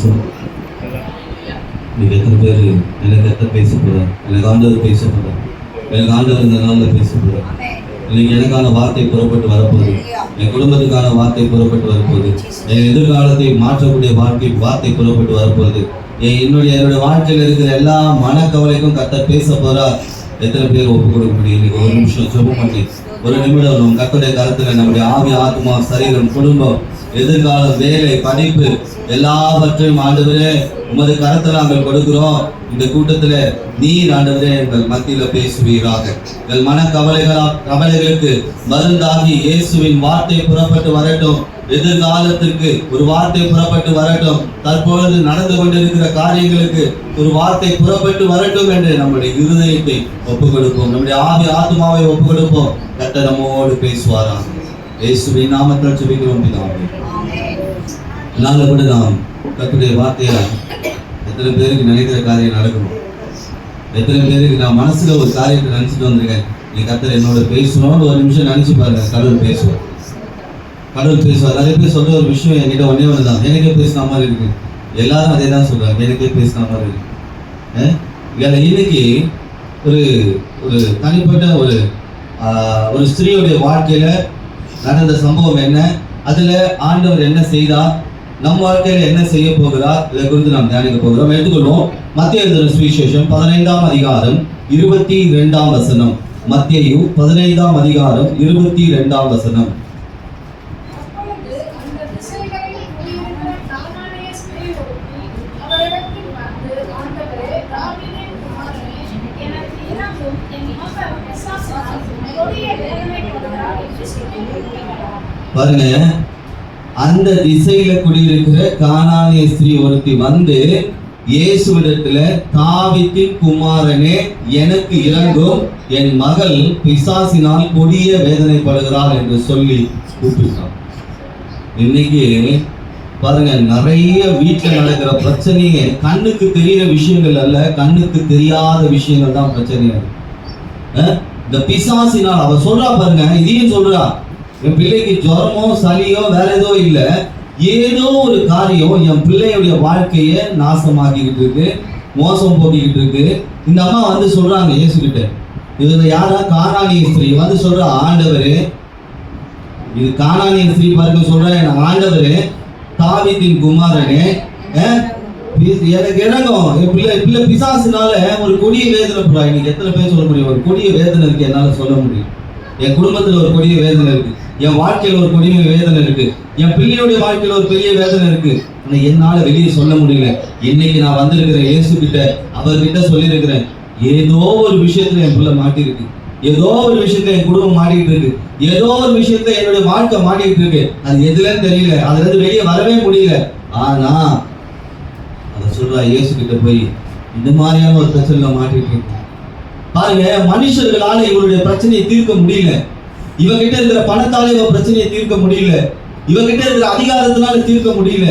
பேசுவோம். இன்னைக்கு எத்தனை பேர் எனக்கு எத்தனை பேச போகிறார், எனக்கு ஆண்டவர் பேச போகிறார், எனக்கு ஆண்டவர் இந்த நாளில் பேச போகிறார். இன்னைக்கு எனக்கான வார்த்தை புறப்பட்டு வரப்போகுது, என் குடும்பத்துக்கான வார்த்தை புறப்பட்டு வரப்போகுது, என் எதிர்காலத்தை மாற்றக்கூடிய வார்த்தை புறப்பட்டு வரப்போகுது. என்னுடைய வாழ்க்கையில் இருக்கிற எல்லா மனக்கவலைக்கும் கர்த்தர் பேச போறார். எத்தனை பேர் ஒப்பு கொடுக்க முடியும்? இன்னைக்கு ஒரு நிமிஷம் ஜெபம் பண்ணி ஒரு நிமிடம் கர்த்தருடைய கருத்துல நம்முடைய ஆவி, ஆத்மா, சரீரம், குடும்பம், எதிர்காலம், வேலை, படிப்பு எல்லாவற்றையும் ஆண்டவரே உமது கரத்துல நாங்கள் கொடுக்கிறோம். இந்த கூட்டத்துல நீர் ஆண்டவரே எங்கள் மத்தியில பேசுவீராக. எங்கள் மன கவலைகளுக்கு மருந்தாகி இயேசுவின் வார்த்தை புறப்பட்டு வரட்டும். எதிர்காலத்திற்கு ஒரு வார்த்தை புறப்பட்டு வரட்டும். தற்பொழுது நடந்து கொண்டிருக்கிற காரியங்களுக்கு ஒரு வார்த்தை புறப்பட்டு வரட்டும் என்று நம்முடைய இருதயத்தை ஒப்புக் கொடுப்போம், நம்முடைய ஆவி ஆத்மாவை ஒப்புக் கொடுப்போம். கர்த்தர் நம்மோடு பேசுவாராக. இயேசுவின் நாமத்தில் ஜெபிக்கிறோம் பிதாவே. நாங்கள் கூட நாம் கர்த்தருடைய வார்த்தையா எத்தனை பேருக்கு நினைக்கிற காரியம் நடக்கணும், எத்தனை பேருக்கு நான் மனசுல ஒரு காரியத்தை நினைச்சிட்டு வந்திருக்கேன், நீ கர்த்தர் என்னோட பேசணும்னு ஒரு நிமிஷம் நினைச்சு பாருங்க. கடவுள் பேசுவார், கடவுள் பேசுவார். நிறைய பேர் சொல்ற ஒரு விஷயம் என்கிட்ட ஒன்னே ஒன்று தான், எனக்கே பேசின மாதிரி இருக்கு. எல்லாரும் அதே தான் சொல்றாங்க, எனக்கே பேசின மாதிரி இருக்கு. இன்னைக்கு ஒரு ஒரு தனிப்பட்ட ஒரு ஸ்திரீயுடைய வாழ்க்கையில நடந்த சம்பவம் என்ன, அதுல ஆண்டவர் என்ன செய்தார், நம் வாழ்க்கையில என்ன செய்ய போகிறார், இதை குறித்து நாம் தியானிக்க போகிறோம். எடுத்துக்கொள்வோம் மத்தேயு எழுதின சுவிசேஷம் 15ஆம் அதிகாரம் 22ஆம் வசனம். மத்தேயு 15ஆம் அதிகாரம் 22ஆம் வசனம். பாருங்க, அந்த திசையில குடியிருக்கிற கானானிய ஸ்திரீ ஒருத்தி வந்து இயேசுவிடத்துல, தாவீதின் குமாரனே எனக்கு இரங்கும், என் மகள் பிசாசினால் கொடிய வேதனைப்படுகிறாள் என்று சொல்லி கூப்பிட்டான். இன்னைக்கு பாருங்க, நிறைய வீட்டுல நடக்கிற பிரச்சனையே கண்ணுக்கு தெரிகிற விஷயங்கள் அல்ல, கண்ணுக்கு தெரியாத விஷயங்கள் தான் பிரச்சனையா இருக்கு. இந்த பிசாசினால் அவ சொல்றா பாருங்க, இதையும் சொல்றா, என் பிள்ளைக்கு ஜுரமோ சளியோ வேற ஏதோ இல்ல, ஏதோ ஒரு காரியம் என் பிள்ளையுடைய வாழ்க்கைய நாசமாக்கிக்கிட்டு இருக்கு, மோசம் போக்கிக்கிட்டு இருக்கு. இந்த அம்மா வந்து சொல்றாங்க இயேசு கிட்ட, இது யாரா, கானானிய ஸ்திரீ வந்து சொல்றா, ஆண்டவரே, இது கானானிய ஸ்திரீ பாருங்க, சொல்றேன், ஆண்டவரே தாவீதின் குமாரனே எனக்கு இறங்கும், என் பிள்ளை பிசாசுனால ஒரு கொடிய வேதனை போறா. இன்னைக்கு எத்தனை பேர் சொல்ல முடியும், ஒரு கொடிய வேதனை இருக்கு, என்னால சொல்ல முடியும். என் குடும்பத்துல ஒரு கொடிய வேதனை இருக்கு, என் வாழ்க்கையில ஒரு கொடிய வேதனை இருக்கு, என் பிள்ளையுடைய வாழ்க்கையில ஒரு பெரிய வேதனை இருக்கு, ஆனா என்னால வெளியே சொல்ல முடியல. இன்னைக்கு நான் வந்திருக்கிறேன் இயேசு கிட்ட, அவர்கிட்ட சொல்லியிருக்கிறேன், ஏதோ ஒரு விஷயத்துல என் பிள்ளை மாட்டிருக்கு, ஏதோ ஒரு விஷயத்துல என் குடும்பம் மாட்டிக்கிட்டு இருக்கு, ஏதோ ஒரு விஷயத்துல என்னுடைய வாழ்க்கை மாட்டிக்கிட்டு இருக்கு, அது எதுலன்னு தெரியல, அதுல இருந்து வெளியே வரவே முடியல. ஆனா அவர் சொல்றா, இயேசு கிட்ட போய் இந்த மாதிரியான ஒரு பிரச்சனை மாட்டிட்டு இருக்கு. பாருங்க, மனுஷர்களால இவருடைய பிரச்சனையை தீர்க்க முடியல, இவகிட்ட இருக்கிற பணத்தால இவ பிரச்சனையை தீர்க்க முடியல, இவகிட்ட இருக்கிற அதிகாரத்தினால தீர்க்க முடியல,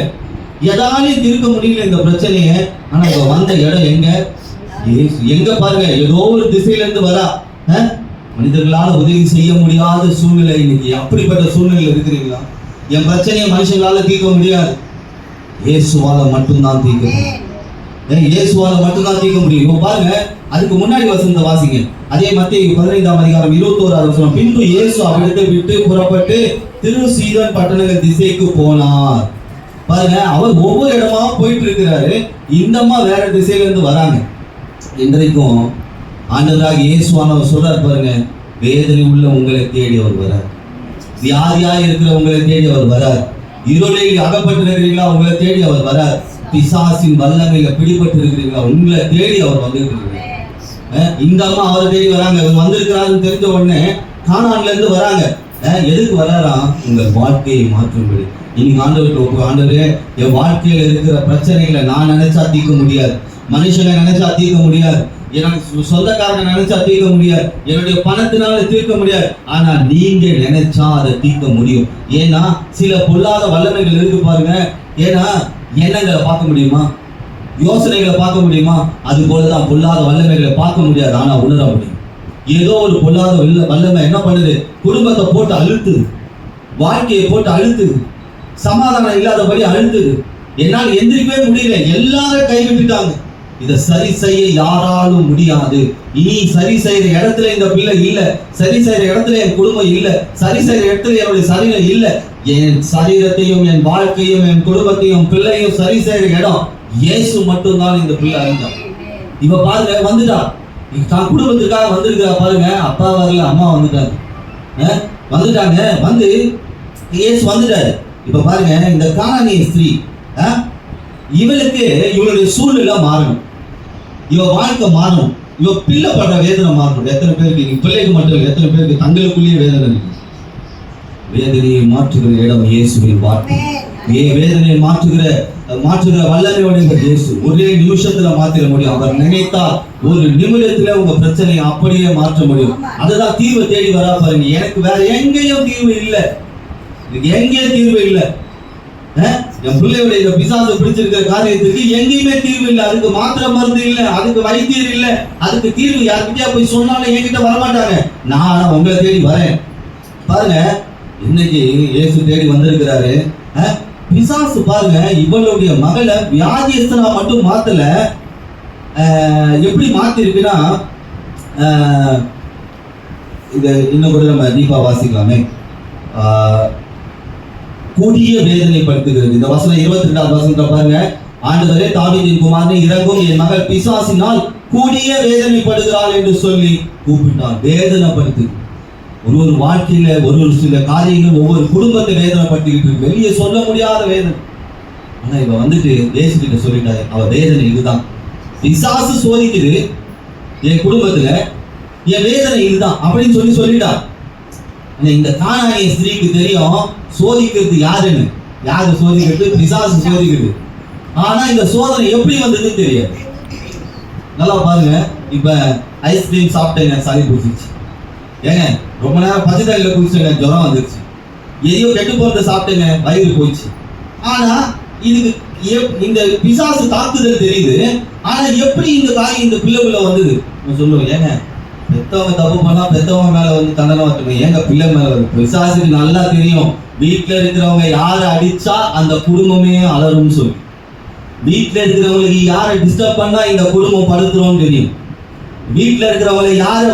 எதாலையும் தீர்க்க முடியல இந்த பிரச்சனைய. ஆனா இவ வந்த இடம் எங்க, எங்க பாருங்க, ஏதோ ஒரு திசையில இருந்து வரா. மனிதர்களால உதவி செய்ய முடியாத சூழ்நிலை, இன்னைக்கு அப்படிப்பட்ட சூழ்நிலை இருக்கிறீங்களா? என் பிரச்சனையை மனுஷங்களால தீர்க்க முடியாது, இயேசுவால மட்டும்தான் தீர்க்க முடியும், இயேசுவால மட்டும்தான் தீர்க்க முடியும். இப்போ பாருங்க, அதுக்கு முன்னாடி வசனத்தை வாசிங்க, அதே மத்தேயு 15ஆம் அதிகாரம் 21ஆவது வசனம். பின்பு இயேசு அவ்விடத்தை விட்டு புறப்பட்டு திரு சீதோன் பட்டணங்கள் திசைக்கு போனார். பாருங்க, அவர் ஒவ்வொரு இடமா போயிட்டு இருக்கிறாரு. இந்த அம்மா வேற திசையில இருந்து வராங்க. இன்றைக்கும் ஆண்டவராக இயேசுவானவர் சொல்றாரு பாருங்க, வேதனை உள்ள உங்களை தேடி அவர் வரார், வியாதியாய் இருக்கிற உங்களை தேடி அவர் வரார், இருளில் அகப்பட்டு இருக்கிறீங்களா உங்களை தேடி அவர் வரார், பிசாசின் வல்லமையில பிடிபட்டு இருக்கிறீங்களா உங்களை தேடி அவர் வந்துட்டு இருக்கிறார். இந்த அம்மா அவரை தேடி வராங்க. இவர் வந்திருக்கிறாருன்னு தெரிஞ்ச உடனே கானான்ல இருந்து வராங்க. எதுக்கு வராராம்? உங்கள் வாழ்க்கையை மாற்றும்படி. இன்னைக்கு ஆண்டவருக்கு, ஆண்டவரே, என் வாழ்க்கையில இருக்கிற பிரச்சனைகளை நான் நினைச்சா தீர்க்க முடியாது, மனுஷனை நினைச்சா தீர்க்க முடியாது, எனக்கு சொந்தக்காரனை நினைச்சா தீர்க்க முடியாது, என்னுடைய பணத்தினால தீர்க்க முடியாது, ஆனா நீங்க நினைச்சா அதை தீர்க்க முடியும். ஏன்னா சில பொல்லாத வல்லமைகள் இருக்கு பாருங்க. ஏன்னா எண்ணங்களை பார்க்க முடியுமா, யோசனைகளை பார்க்க முடியுமா? அது போலதான் பொல்லாத வல்லமைகளை பார்க்க முடியாது, ஆனா உணர முடியும். ஏதோ ஒரு பொல்லாத வல்லமை என்ன பண்ணுது, குடும்பத்தை போட்டு அழுத்துது, வாழ்க்கையை போட்டு அழுத்துது, சமாதானம் இல்லாதபடி அழுத்துது, என்னால் எந்திரிக்கவே முடியல, எல்லாரும் கைவிட்டுட்டாங்க. இதை சரி செய்ய யாராலும் முடியாது. இனி சரி செய்யற இடத்துல இந்த பிள்ளை இல்ல, சரி செய்யற இடத்துல என் குடும்பம் இல்ல, சரி செய்யற இடத்துல என்னுடைய சரீரம் இல்ல. என் சரீரத்தையும் என் வாழ்க்கையும் என் குடும்பத்தையும் பிள்ளையும் சரி செய்யற இடம் இயேசு மட்டும்தான். இந்த பிள்ளை அறிஞ்சான். இவ பாருங்க வந்துட்டா, தான் குடும்பத்திற்காக வந்திருக்கிறா பாருங்க. அப்பா வரல, அம்மா வந்துட்டாங்க. வந்து இயேசு வந்துட்டாரு. இப்ப பாருங்க, இந்த கானானிய ஸ்திரீ இவளுக்கு இவளுடைய சூழ்நிலை மாறணும், இவ வாழ்க்கை மாறணும், இவ பிள்ளை படுற வேதனை மாறணும். எத்தனை பேருக்கு பிள்ளைக்கு மட்டும் இல்லை, எத்தனை பேருக்கு தங்களுக்குள்ளேயே வேதனை இருக்கு? வேதனையை மாற்றுகிற இடம் இயேசுவின் வார்த்தை. வேதனையை மாற்றுகிற வல்லமையோட இயேசு ஒரே நிமிஷத்துல மாத்திர முடியும். அவர் நினைத்தால் ஒரு நிமிடத்துல உங்க பிரச்சனையை அப்படியே மாற்ற முடியும். அதுதான் தீர்வை தேடி வரா பாருங்க. எனக்கு வேற எங்கேயும் தீர்வு இல்லை, எங்கேயும் தீர்வு இல்லை. என் பிள்ளையோட இந்த பிசாசு பிடிச்சிருக்கிற காரியத்துக்கு எங்கேயுமே தீர்வு இல்லை. அதுக்கு மாத்திரை மருந்து இல்லை, அதுக்கு வைத்தியர் இல்லை, அதுக்கு தீர்வு யார்கிட்டயா போய் சொன்னாலும் என்கிட்ட வரமாட்டாங்க. நான் உங்களை தேடி வரேன். பாருங்க, இன்னைக்கு இயேசு தேடி வந்திருக்கிறாரு. பிசாசு பாருங்க இவளுடைய மகளை வியாதியஸ்தனா மட்டும் மாத்தல, எப்படி மாத்தி இருக்குன்னா, இத இன்னும் கூட நம்ம தீபா வாசிக்கலாமே. கொடிய வேதனைப்படுத்துகிறது. இந்த வசனம் 22வது வசனத்தை பாருங்க. ஆண்டவரே, தாவீதின் குமாரனே இறங்கும், என் மகள் பிசாசினால் கொடிய வேதனைப்படுகிறாள் என்று சொல்லி கூப்பிட்டான். வேதனைப்படுத்து. ஒரு வாழ்க்கையில ஒரு சில காரியங்கள் ஒவ்வொரு குடும்பத்தை வேதனைப்படுத்திக்கிட்டு இருக்கு, வெளியே சொல்ல முடியாத வேதனை. ஆனா இவ வந்துட்டு இயேசு கிட்ட சொல்லிட்டாரு, அவ வேதனை இதுதான். பிசாசு சோதிக்குது என் குடும்பத்துல, என் வேதனை இதுதான் அப்படின்னு சொல்லிட்டா. இந்த கானானிய ஸ்திரீக்கு தெரியும் சோதிக்கிறது யாருன்னு. யாரு சோதிக்கிறது? பிசாசு சோதிக்கிறது. ஆனா இந்த சோதனை எப்படி வந்ததுன்னு தெரியாது. நல்லா பாருங்க, இப்ப ஐஸ்கிரீம் சாப்பிட்டேங்க, சளி பிடிச்சிச்சு. ஏங்க ரொம்ப நேரம் பச்சை தண்ணியில குடிச்சேங்க, ஜுரம் வந்துருச்சு. எதையோ கெட்டு போறத சாப்பிட்டேங்க, வயிறு போயிடுச்சு. ஆனா இதுக்கு இந்த பிசாசு தாக்குதல் தெரியுது. ஆனா எப்படி இந்த காரியம் இந்த பிள்ளைக்குள்ள வந்தது சொல்லுவோம். ஏங்க பெத்தவங்க தப்பு பண்ணா பெத்தவங்க மேல வந்து தண்டனை வரட்டுமே, ஏங்க பிள்ளை மேல வருது? பிசாசுக்கு நல்லா தெரியும் வீட்டுல இருக்கிறவங்க யாரை அடிச்சா அந்த குடும்பமே அலரும்னு சொல்லி. வீட்டுல இருக்கிறவங்களுக்கு யாரை டிஸ்டர்ப் பண்ணா இந்த குடும்பம் படுத்துறோம்னு தெரியும். வீட்டுல இருக்கிறவங்களை யாரை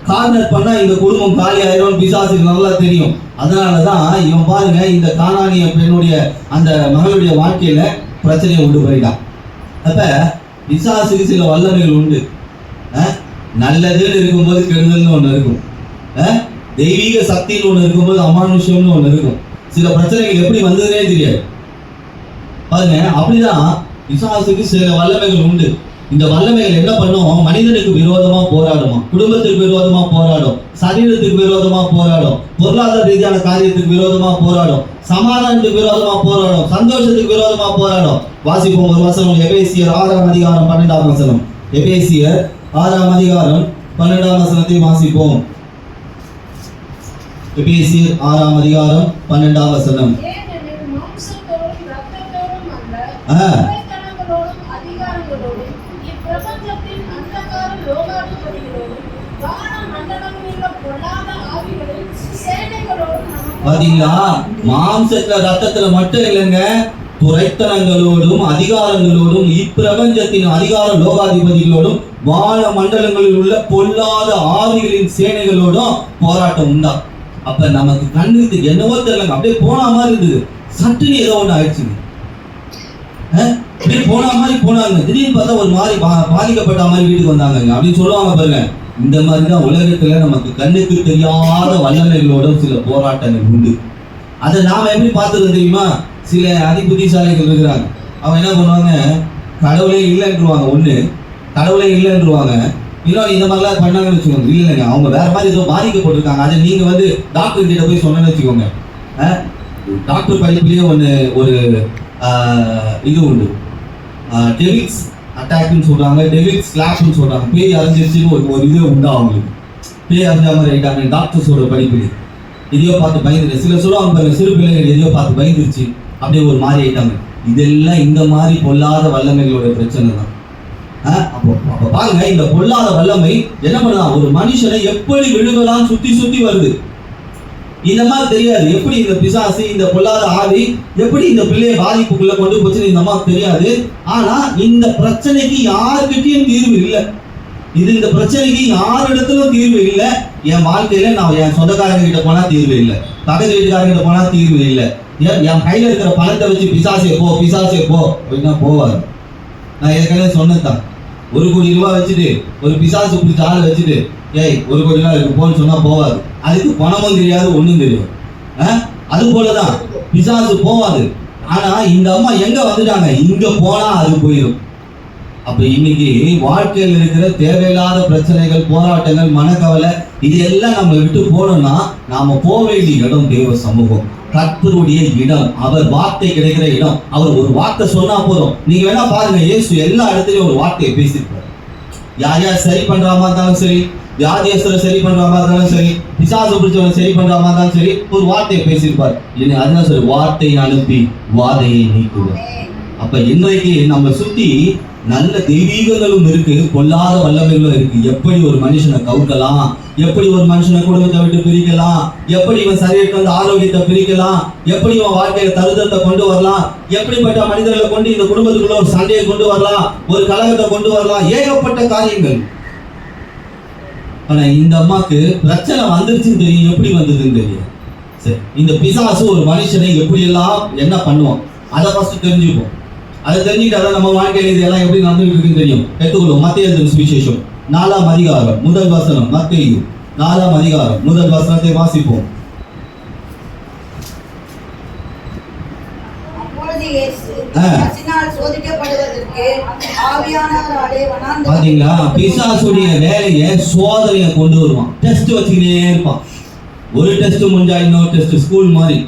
கார்னர் பண்ணா இந்த குடும்பம் காலி ஆயிரும் பிசாசுக்கு நல்லா தெரியும். அதனாலதான் இவன் பாருங்க இந்த கானானிய பெண்ணுடைய அந்த மகளுடைய வாழ்க்கையில பிரச்சனையை உண்டு பண்ணிட்டான். அப்ப பிசாசுக்கு சில வல்லமைகள் உண்டு. நல்லதுன்னு இருக்கும்போது கெடுதல்னு ஒண்ணு இருக்கும், தெய்வீக சக்தின்னு ஒண்ணு இருக்கும்போது அமானுஷ்யம்னு ஒண்ணு இருக்கும். சில பிரச்சனைகள் எப்படி வந்ததுன்னே தெரியாது. பாருங்க, அப்படிதான் பிசாசுக்கு சில வல்லமைகள் உண்டு. இந்த வல்லமைகள் என்ன பண்ணும்? மனிதனுக்கு விரோதமா போராடுமா, குடும்பத்துக்கு விரோதமா போராடும், சரீரத்துக்கு விரோதமா போராடும், பொருளாதார ரீதியான காரியத்துக்கு விரோதமா போராடும், சமாதானத்துக்கு விரோதமா போராடும், சந்தோஷத்துக்கு விரோதமா போராடும். வாசிப்போம் ஒரு வசனம், எபேசியர் 6ஆம் அதிகாரம் 12ஆம் வசனம். எபேசியர் 6ஆம் அதிகாரம் 12ஆம் வசனத்தை வாசிப்போம். எபேசியர் 6ஆம் அதிகாரம் 12ஆம் வசனம். பாத்தீங்களா, மாம்சத்துல ரத்தத்துல மட்டும் இல்லைங்க, துரைத்தனங்களோடும் அதிகாரங்களோடும் இப்பிரபஞ்சத்தின் அதிகார லோகாதிபதிகளோடும் வான மண்டலங்களில் உள்ள பொல்லாத ஆவிகளின் சேனைகளோடும் போராட்டம் உண்டா. அப்ப நமக்கு கண்ணுக்கு என்னவோ தெரியலங்க, அப்படியே போன மாதிரி இருந்தது. சட்டுன்னு ஏதோ ஒண்ணு ஆயிடுச்சுங்க, அப்படியே போன மாதிரி போனாங்க. திடீர்னு பார்த்தா ஒரு மாதிரி பாதிக்கப்பட்ட மாதிரி வீட்டுக்கு வந்தாங்க அப்படின்னு சொல்லுவாங்க பாருங்க. இந்த மாதிரிதான் உலகத்துல நமக்கு கண்ணுக்கு தெரியாத வல்லமைகளோட சில போராட்டங்கள் உண்டு. அதை நாம எப்படி பார்த்துருந்தோம் தெரியுமா? சில அதிபுத்திசாலிகள் இருக்கிறாங்க, அவங்க என்ன பண்ணுவாங்க, கடவுளே இல்லைன்றுவாங்க. ஒண்ணு கடவுளே இல்லைன்றுவாங்க. இன்னொன்று இந்த மாதிரிலாம் பண்ணாங்கன்னு வச்சுக்கோங்க, இல்லைங்க அவங்க வேற மாதிரி ஏதோ பாதிக்கப்பட்டிருக்காங்க. அதை நீங்க வந்து டாக்டர் கிட்ட போய் சொன்னேன்னு வச்சுக்கோங்க. டாக்டர் படிப்புலயே ஒரு இது உண்டு, டெவில்ஸ் அட்டாக்னு சொல்றாங்க, டெவில்ஸ் ஸ்லாப்னு சொல்றாங்க. பேய் அறிஞ்சிருச்சுன்னு ஒரு இது உண்டா அவங்களுக்கு. பேய் அறிஞ்ச மாதிரி ஆயிட்டாங்க டாக்டர்ஸோட படிப்புல. எதையோ பார்த்து பயந்துரு. சில சொல்லுவாங்க பாருங்க, சிறு பிள்ளைகள் எதையோ பார்த்து பயந்துருச்சு, அப்படியே ஒரு மாதிரி ஆயிட்டாங்க. இதெல்லாம் இந்த மாதிரி பொல்லாத வல்லமைகளோட பிரச்சனை தான். அப்ப பாருங்க, இந்த பொல்லாத வல்லமை என்ன பண்ணலாம், ஒரு மனுஷனை எப்படி விழுகலாம் சுத்தி சுத்தி வருது. இந்த மாதிரி தெரியாது. எப்படி இந்த பிசாசு, இந்த பொல்லாத ஆவி எப்படி இந்த பிள்ளையை பாதிப்புக்குள்ள கொண்டு போச்சுன்னு இந்த அம்மாவுக்கு தெரியாது. ஆனா இந்த பிரச்சனைக்கு யாருக்கிட்டையும் தீர்வு இல்லை. இந்த பிரச்சனைக்கு யாரிடத்திலும் தீர்வு இல்லை. என் வாழ்க்கையில நான் என் சொந்தக்காரங்க கிட்ட போனா தீர்வு இல்லை, பக்கத்து வீட்டுக்காரங்க கிட்ட போனா தீர்வு இல்லை, என் கையில இருக்கிற பணத்தை வச்சு பிசாசே போ அப்படின்னா போவாரு. நான் ஏற்கனவே சொன்னதான், 1 கோடி ரூபாய் வச்சுட்டு ஒரு பிசாசு பிடிச்ச ஆளை வச்சுட்டு 1 கோடி ரூபாய் இருக்கு போன்னு சொன்னா போவாது. அதுக்கு பணமும் தெரியாது, ஒண்ணும் தெரியும். அது போலதான் பிசாசு போவாது. ஆனா இந்த அம்மா எங்க வந்துட்டாங்க, இங்க போனா அது போயிடும். அப்ப இன்னைக்கு வாழ்க்கையில் இருக்கிற தேவையில்லாத பிரச்சனைகள், போராட்டங்கள், மனக்கவலை இது எல்லாம் நம்ம விட்டு போனோம்னா நாம போக வேண்டிய இடம் தேவ சமூகம், கர்த்தருடைய இடம், அவர் வார்த்தை கிடைக்கிற இடம். அவர் ஒரு வார்த்தை சொன்னா போதும். நீங்க வேணா பாருங்க, இயேசு எல்லா இடத்துலயும் ஒரு வார்த்தையை பேசியிருப்பார். யார் சரி பண்றாமா இருந்தாலும் சரி, வியாதியஸ்தரை சரி பண்றாமா இருந்தாலும் சரி, பிசாசு பிடிச்சவரை சரி பண்றாமா இருந்தாலும் சரி, ஒரு வார்த்தையை பேசியிருப்பார். அதுதான் சரி, வார்த்தையை அனுப்பி வாதையை நீக்குவார். அப்ப இன்றைக்கு நம்ம சுத்தி நல்ல தெய்வீகங்களும் இருக்கு, கொல்லாத வல்லமைகளும் இருக்கு. எப்படி ஒரு மனுஷனை கவுக்கலாம், எப்படி ஒரு மனுஷனை குடும்பத்தை விட்டு பிரிக்கலாம், எப்படி இவன் சரீரத்தை வந்து ஆரோக்கியத்தை பிரிக்கலாம், எப்படி இவன் வாழ்க்கையில தருதத்தை கொண்டு வரலாம், எப்படிப்பட்ட மனிதர்களை கொண்டு இந்த குடும்பத்துக்குள்ள ஒரு சண்டையை கொண்டு வரலாம், ஒரு கலகத்தை கொண்டு வரலாம், ஏகப்பட்ட காரியங்கள். ஆனா இந்த அம்மாக்கு பிரச்சனை வந்துருச்சுன்னு தெரியும், எப்படி வந்ததுன்னு தெரியும். சரி, இந்த பிசாசு ஒரு மனுஷனை எப்படி எல்லாம் என்ன பண்ணுவோம் அதை ஃபர்ஸ்ட் தெரிஞ்சுப்போம். அதை தெரிஞ்சுக்கிட்டா நம்ம வாழ்க்கையில இதெல்லாம் எப்படி நடந்துட்டு இருக்குன்னு தெரியும். எடுத்துக்கொள்ளும் மத்தேயு எழுதின சுவிசேஷம் 4ஆம் அதிகாரம் 1 வசனம். மத்தேயு 4ஆம் அதிகாரம் 1 வசனத்தை வாசிப்போம். பாத்தீங்களா, பிசாசுடைய வேலையை சோதனையை கொண்டு வருவான், டெஸ்ட் வச்சுக்கிட்டே இருப்பான். ஒரு டெஸ்ட் முடிஞ்சா இன்னொரு டெஸ்ட், ஸ்கூல் மாதிரி.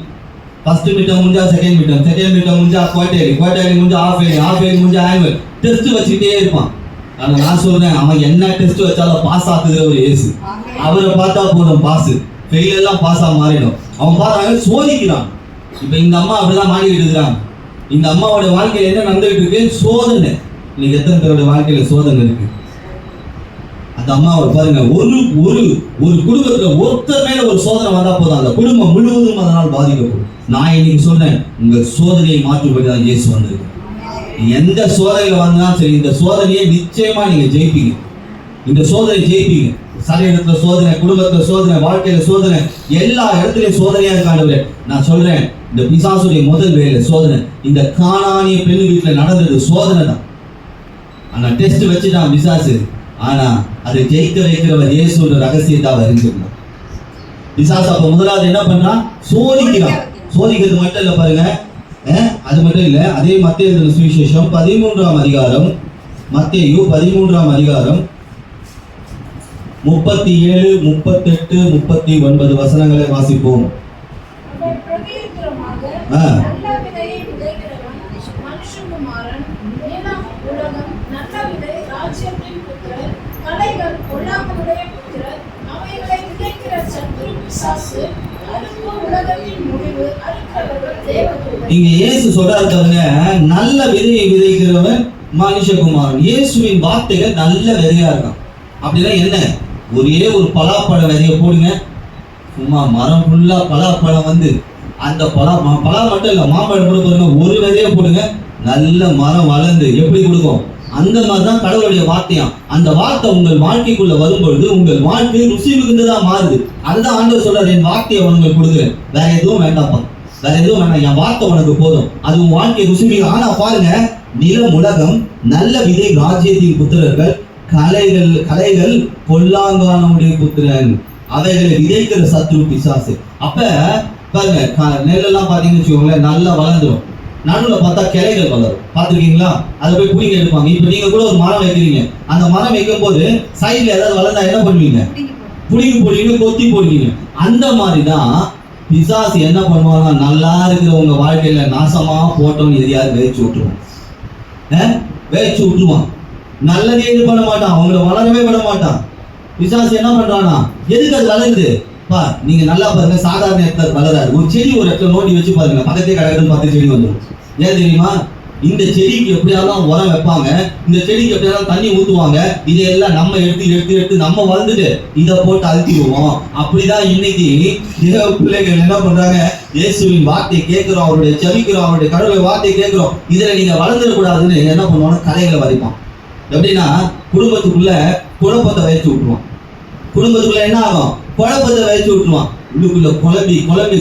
ஃபர்ஸ்ட் மீட்டம் முடிஞ்சா செகண்ட் மீட்டம், செகண்ட் மீட்டம் முடிஞ்சா குவார்டர்லி முடிஞ்சா ஆஃப் இயர்லி முடிஞ்சா ஆனுவல், டெஸ்ட் வச்சுக்கிட்டே இருப்பான். ஆனா நான் சொல்றேன், அவன் என்ன டெஸ்ட் வச்சாலும் பாஸ் ஆக்குகிற ஒரு இயேசு. அவரை பார்த்தா போதும், பாஸ் ஃபெயில் எல்லாம் பாஸா மாறிடும். அவன் பார்த்தாங்க சோதிக்கிறான். இப்ப இந்த அம்மா அப்படிதான் மாறிட்டு இருக்கிறாங்க. இந்த அம்மாவோட வாழ்க்கையில என்ன நடந்துகிட்டு இருக்கு, சோதனை. இன்னைக்கு எத்தனை பேரோட வாழ்க்கையில சோதனை இருக்கு. அந்த அம்மாவை பாருங்க, ஒரு ஒரு ஒரு குடும்பத்துல ஒருத்தர் மேல ஒரு சோதனை வந்தா போதும், அந்த குடும்பம் முழுவதும் அதனால் பாதிக்கப்படும். நான் இன்னைக்கு சொல்றேன், உங்க சோதனையை மாற்றுபடிதான் இயேசு வந்திருக்கு. எந்த சோதனையில வந்தாலும் சரி, இந்த சோதனையை நிச்சயமா நீங்க ஜெயிப்பீங்க. இந்த சோதனை ஜெயிப்பீங்க. சரீரத்துல சோதனை, குடும்பத்துல சோதனை, வாழ்க்கையில சோதனை, எல்லா இடத்துலயும் சோதனையா இருக்காண்டவரே. நான் சொல்றேன், இந்த பிசாசுடைய முதல் வேலை சோதனை. இந்த கானானிய பெண் வீட்டுல நடந்தது சோதனை தான். ஆனா டெஸ்ட் வச்சுட்டான் பிசாசு. ஆனா அதை ஜெயிக்க வைக்கிறவர் இயேசுவோட ரகசியத்தை அவர் அறிஞ்சிருந்தான். பிசாசு அப்ப முதலாவது என்ன பண்றான், சோதிக்கிறான். சோதிக்கிறது மட்டும் இல்ல பாருங்க, அது மட்டும் இல்ல. அதே மத்தேயு எழுதின சுவிசேஷம் 13ஆம் அதிகாரம், மத்தேயு 13ஆம் அதிகாரம் 37, 38, 39 வசனங்களை வாசிப்போம். இங்க இயேசு சொல்றாருங்க, நல்ல விதையை விதைக்கிறவன் மனுஷகுமாரன். இயேசுவின் வார்த்தைகள் நல்ல விதையா இருக்கான். அப்படின்னா என்ன, ஒரே ஒரு பலாப்பழ விதையை போடுங்க, சும்மா மரம் ஃபுல்லா பலாப்பழம் வந்து அந்த பலா மட்டும் இல்ல, மாம்பழம் கூட பாருங்க, ஒரு விதையை போடுங்க, நல்ல மரம் வளர்ந்து எப்படி கொடுக்கும். அந்த மாதிரிதான் கடவுளுடைய வார்த்தையாம். அந்த வார்த்தை உங்கள் வாழ்க்கைக்குள்ள வரும்பொழுது உங்கள் வாழ்க்கை ருசி மிகுந்ததா மாறுது. அதுதான் ஆண்டவர் சொல்றாரு, என் வார்த்தையை உனக்கு கொடுக்குறேன், வேற எதுவும் வேண்டாப்பா, வேற எதுவும் வேண்டாம், என் வார்த்தை உனக்கு போதும், அது உன் வாழ்க்கை ருசி மிகும். ஆனா பாருங்க, நிலம் உலகம், நல்ல விதை ராஜ்யத்தின் புத்திரர்கள், கலைகள் பொல்லாங்கானுடைய புத்திரன், அவைகளை விதைக்கிற சத்ரு பிசாசு. அப்ப பாருங்க, நெல்லெல்லாம் பாத்தீங்கன்னு வச்சுக்கோங்களேன், நல்லா வளர்ந்துடும். நடுவில் பார்த்தா கிளைகள் வளரும், பார்த்துருக்கீங்களா? அதை போய் பிடிங்க எடுப்பாங்க. இப்போ நீங்க கூட ஒரு மரம் வைக்கிறீங்க, அந்த மரம் வைக்கும் போது சைட்ல ஏதாவது வளர்ந்தா என்ன பண்ணுவீங்க, புடிங்கி போடுவீங்க, கொத்தி போடுவீங்க. அந்த மாதிரிதான் பிசாசு என்ன பண்ணுவாங்க, நல்லா இருக்கிற உங்க வாழ்க்கையில நாசமா போட்டோம்னு எதையாவது வேச்சு விட்டுருவான். நல்லதே இது பண்ண மாட்டான், அவங்களை வளரவே விட மாட்டான். பிசாசு என்ன பண்றானா, எதுக்கு அது வளருது பா, நீங்க நல்லா பாருங்க, சாதாரண இடத்துல வளராது. ஒரு செடி ஒரு இடத்துல நோண்டி வச்சு பாருங்க, பக்கத்தே கடற்கரை 10 செடி வந்துடும். ஏன் தெரியுமா, இந்த செடிக்கு எப்படியாவது உரம் வைப்பாங்க, இந்த செடிக்கு எப்படியாவது தண்ணி ஊற்றுவாங்க, இதையெல்லாம் நம்ம எடுத்து நம்ம வளர்ந்துட்டு இதை போட்டு அழுத்திடுவோம். அப்படிதான் இன்னைக்கு தேவ பிள்ளைகள் என்ன பண்றாங்க, இயேசுவின் வார்த்தையை கேட்கிறோம், அவருடைய செவிக்கிறோம், அவருடைய கடவுளுடைய வார்த்தையை கேட்கிறோம், இதுல நீங்க வளர்ந்துடக்கூடாதுன்னு என்ன பண்ணுவாங்க, கதைகளை வரைப்பான். எப்படின்னா குடும்பத்துக்குள்ள குழப்பத்தை வச்சு விட்டுருவான். குடும்பத்துக்குள்ள என்ன ஆகும், குழப்பத்தை வச்சு விட்டுருவான். உள்ளுக்குள்ள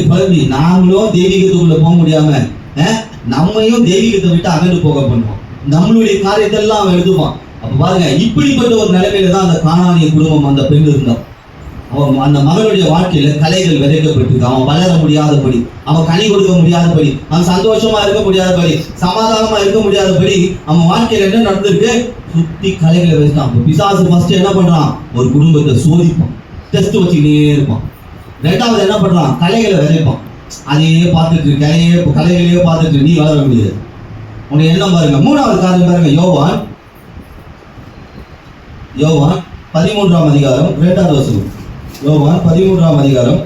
குழம்பி நாங்களும் தெய்வீகத்துக்குள்ள போக முடியாம நம்மையும் தெய்வீகத்தை விட்டு அகன்று போக பண்ணுவோம். நம்மளுடைய காரியத்தெல்லாம் அவன் எழுதுவான். அப்ப பாருங்க, இப்படிப்பட்ட ஒரு நிலைமையில தான் அந்த கானானிய குடும்பம், அந்த பெண் இருந்தான். அவன் அந்த மகனுடைய வாழ்க்கையில கலைகள் விதைக்கப்பட்டிருக்கு. அவன் வளர முடியாதபடி, அவன் கனி கொடுக்க முடியாதபடி, அவன் சந்தோஷமா இருக்க முடியாதபடி, சமாதானமா இருக்க முடியாதபடி அவன் வாழ்க்கையில என்ன நடந்திருக்கு, சுத்தி கலைகளை வச்சுட்டான். பிசாசு ஃபர்ஸ்ட் என்ன பண்றான், ஒரு குடும்பத்தை சோதிப்பான், டெஸ்ட் வச்சுக்கிட்டே இருப்பான். ரெண்டாவது என்ன பண்றான், கலைகளை விதைப்பான். அதையே பார்த்துட்டு கலைகளையே பார்த்துட்டு நீ வளர முடியாது. உனக்கு என்ன பாருங்க. மூணாவது காரியம் பாருங்க, யோவான் 13ஆம் அதிகாரம் 2வது வசனம். யோவான் 13ஆம் அதிகாரம்.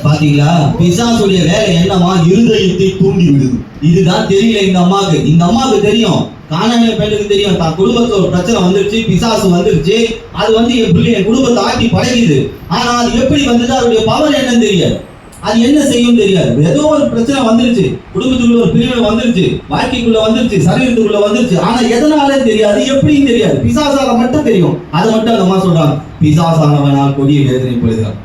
பாத்தீங்களா, பிசாசுடைய வேலை என்னமா, இருதயத்தை தூண்டி விடுது. இதுதான் தெரியல இந்த அம்மாவுக்கு. இந்த அம்மாவுக்கு தெரியும், கானானிய பெண்ணுக்கு தெரியும், தான் குடும்பத்துல ஒரு பிரச்சனை வந்துருச்சு, பிசாசு வந்துருச்சு, அது என் குடும்பத்தை ஆட்டி படைக்குது. ஆனா அது எப்படி வந்தது, அதோடைய பவர் என்னன்னு தெரியாது, அது என்ன செய்யும் தெரியாது. ஏதோ ஒரு பிரச்சனை வந்துருச்சு, குடும்பத்துக்குள்ள ஒரு பிரிவினை வந்துருச்சு, வாழ்க்கைக்குள்ள வந்துருச்சு, சரீரத்துக்குள்ள வந்துருச்சு, ஆனா எதனாலே தெரியாது, எப்படின்னு தெரியாது, பிசாசால மட்டும் தெரியும். அதை மட்டும் அந்த அம்மா சொல்றாங்க, பிசாசானவனால் கொடிய வேதனைப்படுகிறான்.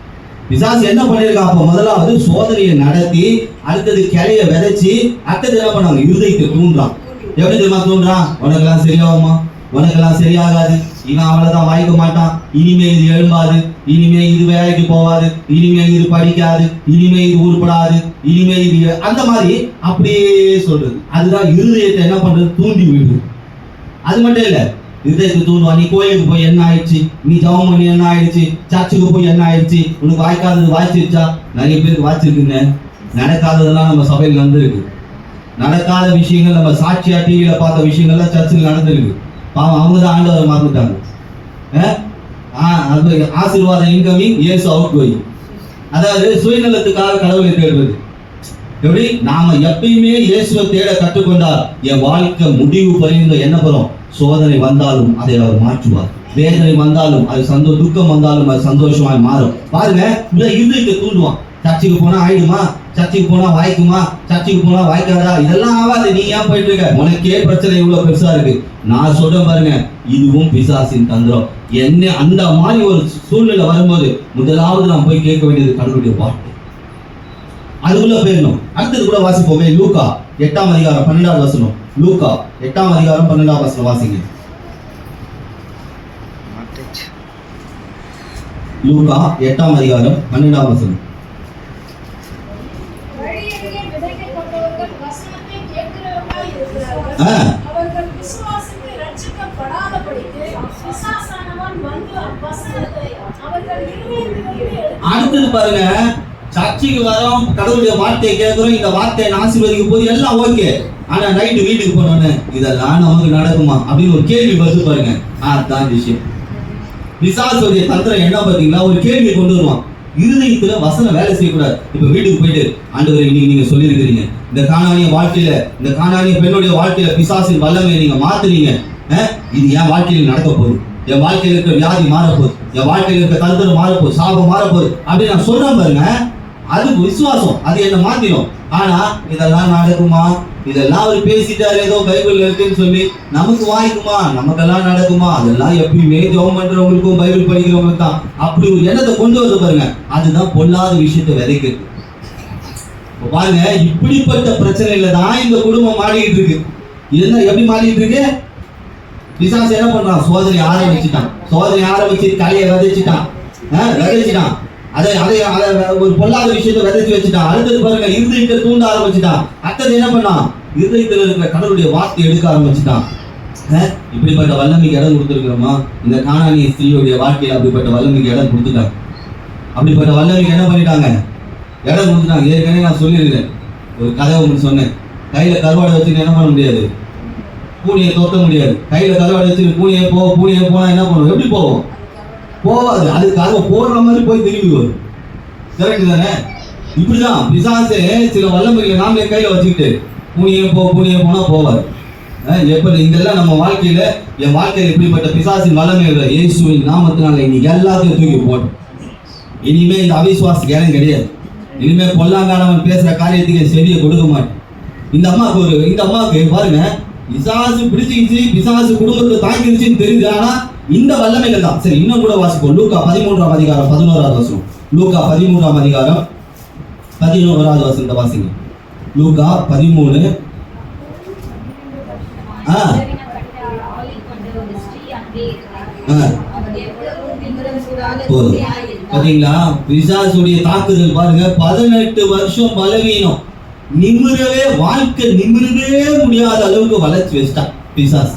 பிசாசு என்ன பண்ணிருக்கான், அப்ப முதலாவது சோதனையை நடத்தி, அடுத்தது கிளைய விதைச்சு, அடுத்தது என்ன பண்ணாங்க, இருதயத்தை தூண்டுறான். எப்படி தெரியுமா தூண்டுறான், உனக்கெல்லாம் சரியாகுமா, உனக்கெல்லாம் சரியாகாது, இவன் அவ்வளவுதான் வாய்க்க மாட்டான், இனிமே இது எழும்பாது, இனிமே இது வேலைக்கு போவாது, இனிமே இது படிக்காது, இனிமே இது உருப்படாது, இனிமே இது அந்த மாதிரி அப்படியே சொல்றது. அதுதான் இருதயத்தை என்ன பண்றது, தூண்டி விடுது. அது மட்டும் இல்ல, இருதயத்தை தூண்டுவான். நீ கோயிலுக்கு போய் என்ன ஆயிடுச்சு, நீ ஜெபம் பண்ணி என்ன ஆயிடுச்சு, சர்ச்சுக்கு போய் என்ன ஆயிடுச்சு, உனக்கு வாய்க்காதது வாய்ச்சிருச்சா. நிறைய பேருக்கு வாய்ச்சிருக்குங்க. நடக்காததெல்லாம் நம்ம சபையில் நடந்திருக்கு. நடக்காத விஷயங்கள் நம்ம சாட்சியா டிவியில பார்த்த விஷயங்கள்லாம் சர்ச்சில் நடந்திருக்கு. பாவம், அவங்க தான் ஆண்டவரை மறந்துட்டாங்க. ஆசீர்வாதம் இன்கமிங், இயேசு அவுட் கோயிங். அதாவது சுயநலத்துக்காக கடவுளை தேடுவது. எப்படி நாம எப்பயுமே இயேசுவை தேட கற்றுக்கொண்டால் என் வாழ்க்கை முடிவு பரிந்து என்ன பெறும். சோதனை வந்தாலும் அதை அவர் மாற்றுவார், வேதனை வந்தாலும் அது துக்கம் வந்தாலும் அது சந்தோஷமாய் மாறும். பாருங்க, இருதயத்தை தூண்டுவான். சர்ச்சுக்கு போனா ஆயிடுமா, சர்ச்சுக்கு போனா வாய்க்குமா, சர்ச்சுக்கு போனா வாய்க்காதா, இதெல்லாம் ஆகாது, நீ ஏன் போயிட்டு இருக்க, உனக்கே பிரச்சனை இவ்வளவு பெருசா இருக்கு. நான் சொல்றேன் பாருங்க, இதுவும் பிசாசின் தந்திரம். என்ன அந்த மாதிரி ஒரு சூழ்நிலை வரும்போது முதலாவது நாம் போய் கேட்க வேண்டியது கடவுளுடைய வார்த்தை. அதுக்குள்ள போயிடணும். அடுத்தது கூட வாசிப்போமே, லூக்கா 8ஆம் அதிகாரம் 12வது வசனம். லூக்கா 8ஆம் அதிகாரம் 12வது வசனம் வாசிங்க. லூக்கா 8ஆம் அதிகாரம் 12வது வசனம். அடுத்தது பாருங்க, சர்ச்சைக்கு வரோம், கடவுளுடைய வார்த்தையை கேட்கிறோம், இந்த வார்த்தையை ஆசீர்வதிக்கும் போது எல்லாம் ஓகே. ஆனா நைட்டு வீட்டுக்கு போனோன்னு இதெல்லாம் நமக்கு நடக்குமா அப்படின்னு ஒரு கேள்வி வருது பாருங்க. அதுதான் விஷயம். பிசாசுடைய தந்திரம் என்ன பார்த்தீங்களா, ஒரு கேள்வி கொண்டு வருவான். இருதயத்துல வசனம் வேலை செய்யக்கூடாது. இப்ப வீட்டுக்கு போயிட்டு, ஆண்டவரே இன்னைக்கு நீங்க சொல்லியிருக்கிறீங்க, இந்த கானானிய வாழ்க்கையில, இந்த கானானிய பெண்ணுடைய வாழ்க்கையில பிசாசின் வல்லமையை நீங்க மாத்துறீங்க, இது என் வாழ்க்கையில நடக்க போகுது, என் வாழ்க்கையில இருக்க வியாதி மாறப்போகுது, என் வாழ்க்கையில இருக்க தந்திரம் மாறப்போகுது, சாபம் மாறப்போகுது அப்படின்னு நான் சொல்றேன் பாருங்க. அது விசுவாசம், அது என்ன மாத்திடும். ஆனா இதெல்லாம் நடக்குமா, இதெல்லாம் அவர் பேசிட்டாரு ஏதோ பைபிள் இருக்குன்னு சொல்லி நமக்கு வாய்க்குமா, நமக்கெல்லாம் நடக்குமா, அதெல்லாம் எப்பயுமே ஜெபம் பண்றவங்களுக்கும் பைபிள் படிக்கிறவங்களுக்கு தான் அப்படி ஒரு எண்ணத்தை கொண்டு வந்து பாருங்க. அதுதான் பொல்லாத விஷயத்தை விதைக்கிறது. பாருங்க, இப்படிப்பட்ட பிரச்சனையில தான் இந்த குடும்பம் மாறிட்டு இருக்கு. என்ன எப்படி மாறிட்டு இருக்கு, பிசாசு என்ன பண்றான், சோதனை ஆரம்பிச்சுட்டான், சோதனை ஆரம்பிச்சு கலையை விதைச்சிட்டான், அதை ஒரு பொல்லாத விஷயத்தை விதைச்சு வச்சுட்டான். அடுத்தது பாருங்க, இருதயத்தை தூண்ட ஆரம்பிச்சுட்டான். அடுத்தது என்ன பண்ணான், இருதயத்தில் இருக்கிற கடவுளுடைய வார்த்தை எடுக்க ஆரம்பிச்சுட்டான். இப்படிப்பட்ட வல்லமைக்கு இடம் கொடுத்துருக்கிறோமா, இந்த கானானிய ஸ்திரீயுடைய வாழ்க்கையில அப்படிப்பட்ட வல்லமைக்கு இடம் கொடுத்துட்டாங்க. அப்படிப்பட்ட வல்லமைக்கு என்ன பண்ணிட்டாங்க, இடம் கொடுத்துட்டாங்க. ஏற்கனவே நான் சொல்லியிருக்கேன், ஒரு கதை ஒன்று சொன்னேன். கையில கருவாடை வச்சுட்டு என்ன பண்ண முடியாது, பூனியை தோத்த முடியாது. கையில கருவாடை வச்சுட்டு பூனியை போனா என்ன பண்ணுவோம், எப்படி போவோம், போவாது. அதுக்காக போடுற மாதிரி போய் திரும்பி வரும். கரெக்ட் தானே? இப்படிதான் பிசாசு சில வல்லமைகளை நாமளே கையில வச்சுக்கிட்டு புனிய போனா போவாது. எப்படி இதெல்லாம் நம்ம வாழ்க்கையில, என் வாழ்க்கையில இப்படிப்பட்ட பிசாசின் வல்லமைகளை இயேசுவின் நாமத்தினால இன்னைக்கு எல்லாத்தையும் தூக்கி போட்டோம். இனிமே இந்த அவிசுவாசத்துக்கு இடம் கிடையாது. இனிமே பொல்லாங்கானவன் பேசுற காரியத்துக்கு செவியை கொடுக்க மாட்டேன். இந்த அம்மாவுக்கு பாருங்க, பிசாசு பிடிச்சிக்கிச்சு, பிசாசு குடும்பத்தை தாக்கிருச்சுன்னு தெரியுது. ஆனா இந்த வல்லமைகள் தான். சரி, இன்னும் கூட வாசிப்போம். லூக்கா 13ஆம் அதிகாரம் 11வது வசனம். லூக்கா 13ஆம் அதிகாரம் 11வது வசனத்தை வாசிங்க. லூக்கா 13. பாத்தீங்களா, பிசாசுடைய தாக்குதல் பாருங்க. 18 வருஷம் பலவீனம், வாழ்க்கை நிமிரவே முடியாத அளவுக்கு வளர்ச்சி வச்சுட்டான் பிசாசு.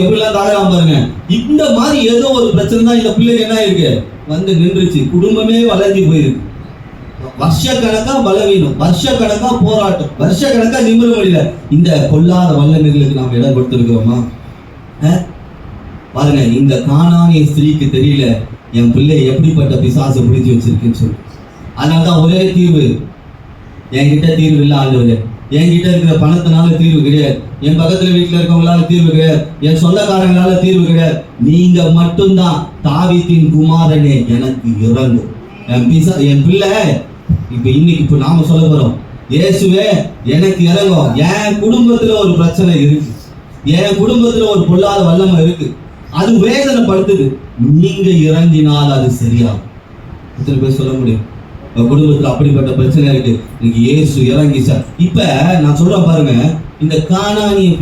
எப்படிலாம் தாக்கலாம் பாருங்க. இந்த மாதிரி ஏதோ ஒரு பிரச்சனை தான் இந்த பிள்ளைக்கு என்ன இருக்கு வந்து நின்றுச்சு. குடும்பமே வளர்ச்சி போயிருக்கு. வருஷக்கணக்கா பலவீனம், வருஷக்கணக்கா போராட்டம், வருஷக்கணக்கா நிமிர முடியல. இந்த கொல்லாத வல்லமைகளுக்கு நாம் இடம் கொடுத்திருக்கிறோமா? பாருங்க, இந்த கானானிய ஸ்திரீக்கு தெரியல என் பிள்ளை எப்படிப்பட்ட பிசாசு பிடிச்சி வச்சிருக்குன்னு சொல்லி. அதனாலதான் ஒரே தீர்வு, என்கிட்ட தீர்வு இல்லை ஆண்டவரே. என்கிட்ட இருக்கிற பணத்தினால தீர்வு கிடையாது, என் பக்கத்துல வீட்டுல இருக்கவங்களால தீர்வு கிடையாது, என் சொந்தக்காரங்களால தீர்வு கிடையாது. நீங்க மட்டும்தான். தாவீதின் குமாரனே எனக்கு இறங்கும். என் பிள்ளை இப்ப நாம சொல்ல போறோம், இயேசுவே எனக்கு இறங்கும். என் குடும்பத்துல ஒரு பிரச்சனை இருக்கு, என் குடும்பத்துல ஒரு பொல்லாத வல்லமை இருக்கு, அது வேதனைப்படுத்துது. நீங்க இறங்கினால் அது சரியாகும். எத்தனை பேர் சொல்ல முடியும்? குடும்பத்துல அப்படிப்பட்ட பிரச்சனை இருக்கு, இன்னைக்கு இயேசு இறங்கி சார். இப்ப நான் சொல்றேன் பாருங்க, இந்த கானானிய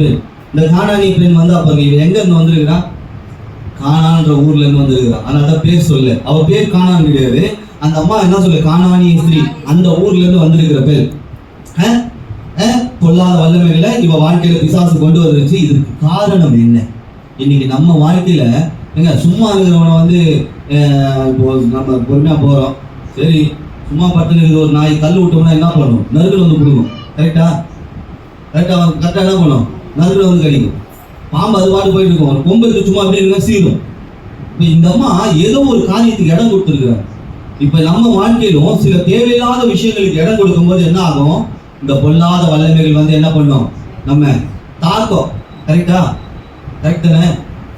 பெண் வந்தா பாருங்க, இவன் எங்க இருந்து வந்திருக்கிறா? கானான்ற ஊர்ல இருந்து வந்திருக்கிறான். அதனால பேர் சொல்ல, அவ பேர் கானான் கிடையாது. அந்த அம்மா என்ன சொல்ல, கானானிய ஸ்திரீ, அந்த ஊர்ல இருந்து வந்திருக்கிற பேர். பொல்லாத வல்லமைகளை இவ வாழ்க்கையில பிசாசு கொண்டு வந்துருச்சு. இதுக்கு காரணம் என்ன? இன்னைக்கு நம்ம வாழ்க்கையில சும்மா இருக்கிறவனை வந்து இப்போ நம்ம பொறுமையா போறோம், சரி சும்மா படுத்துன்னு ஒரு நாய் கல் விட்டோம்னா என்ன பண்ணும்? நறுக்கில் வந்து கொடுக்கும். கரெக்டா என்ன பண்ணும்? நறுக்கில் வந்து கடிக்கும். பாம்பு அது பாட்டு போயிட்டு இருக்கும், ஒரு கொம்புக்கு சும்மா அப்படி இருக்க சீரும். இப்போ இந்த அம்மா ஏதோ ஒரு காரியத்துக்கு இடம் கொடுத்துருக்குறாங்க. இப்ப நம்ம வாழ்க்கையிலும் சில தேவையில்லாத விஷயங்களுக்கு இடம் கொடுக்கும்போது என்ன ஆகும்? இந்த பொல்லாத வல்லமைகள் வந்து என்ன பண்ணும்? நம்ம தாக்கம். கரெக்ட் தானே?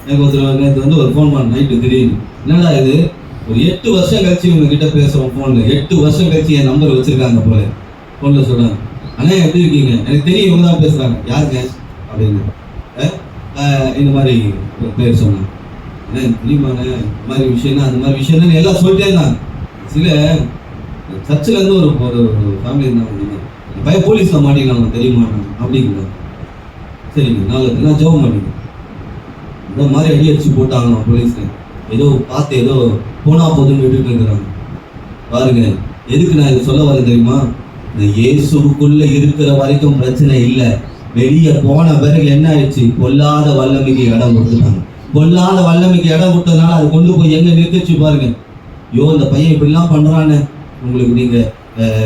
எனக்கு நேற்று வந்து ஒரு ஃபோன் பண்ண நைட்டு திடீர்னு, என்னடா இது ஒரு 8 வருஷம் கழிச்சு இவங்க கிட்ட பேசுறோம் ஃபோன்ல. 8 வருஷம் கழிச்சு என் நம்பர் வச்சிருக்காங்க போல. ஃபோன்ல சொல்றாங்க, அண்ணா எப்படி இருக்கீங்க? எனக்கு தெரியும் இவங்க தான் பேசுறாங்க. யாருங்க அப்படின்னு இந்த மாதிரி பேர் சொன்னாங்க. தெரியுமாங்க இந்த மாதிரி விஷயம்னா அந்த மாதிரி விஷயம் தான் எல்லாம் சொல்லிட்டே இருந்தாங்க. சில சர்ச்சில் இருந்து ஒரு ஃபேமிலி இருந்தாங்க, பையன் போலீஸ்ல மாட்டிக்கலாம் தெரியுமா அப்படிங்கிறாங்க. சரிங்க, நல்லது, நான் ஜெபம் பண்ணிக்கிறேன். இந்த மாதிரி அடி அடிச்சு போட்டாங்க போலீஸ்ல, ஏதோ பார்த்து ஏதோ போனா போதுன்னு விட்டுட்டு இருக்கிறாங்க. பாருங்க, எதுக்கு நான் இதை சொல்ல வரேன் தெரியுமா? இந்த இயேசுக்குள்ள இருக்கிற வரைக்கும் பிரச்சனை இல்லை, வெளியே போன பிறகு என்ன ஆயிடுச்சு? பொல்லாத வல்லமைக்கு இடம் கொடுத்துட்டாங்க. பொல்லாத வல்லமைக்கு இடம் கொடுத்ததுனால அதை கொண்டு போய் எங்க நிறுத்திச்சு பாருங்க. இந்த பையன் இப்படிலாம் பண்றான்னு உங்களுக்கு நீங்க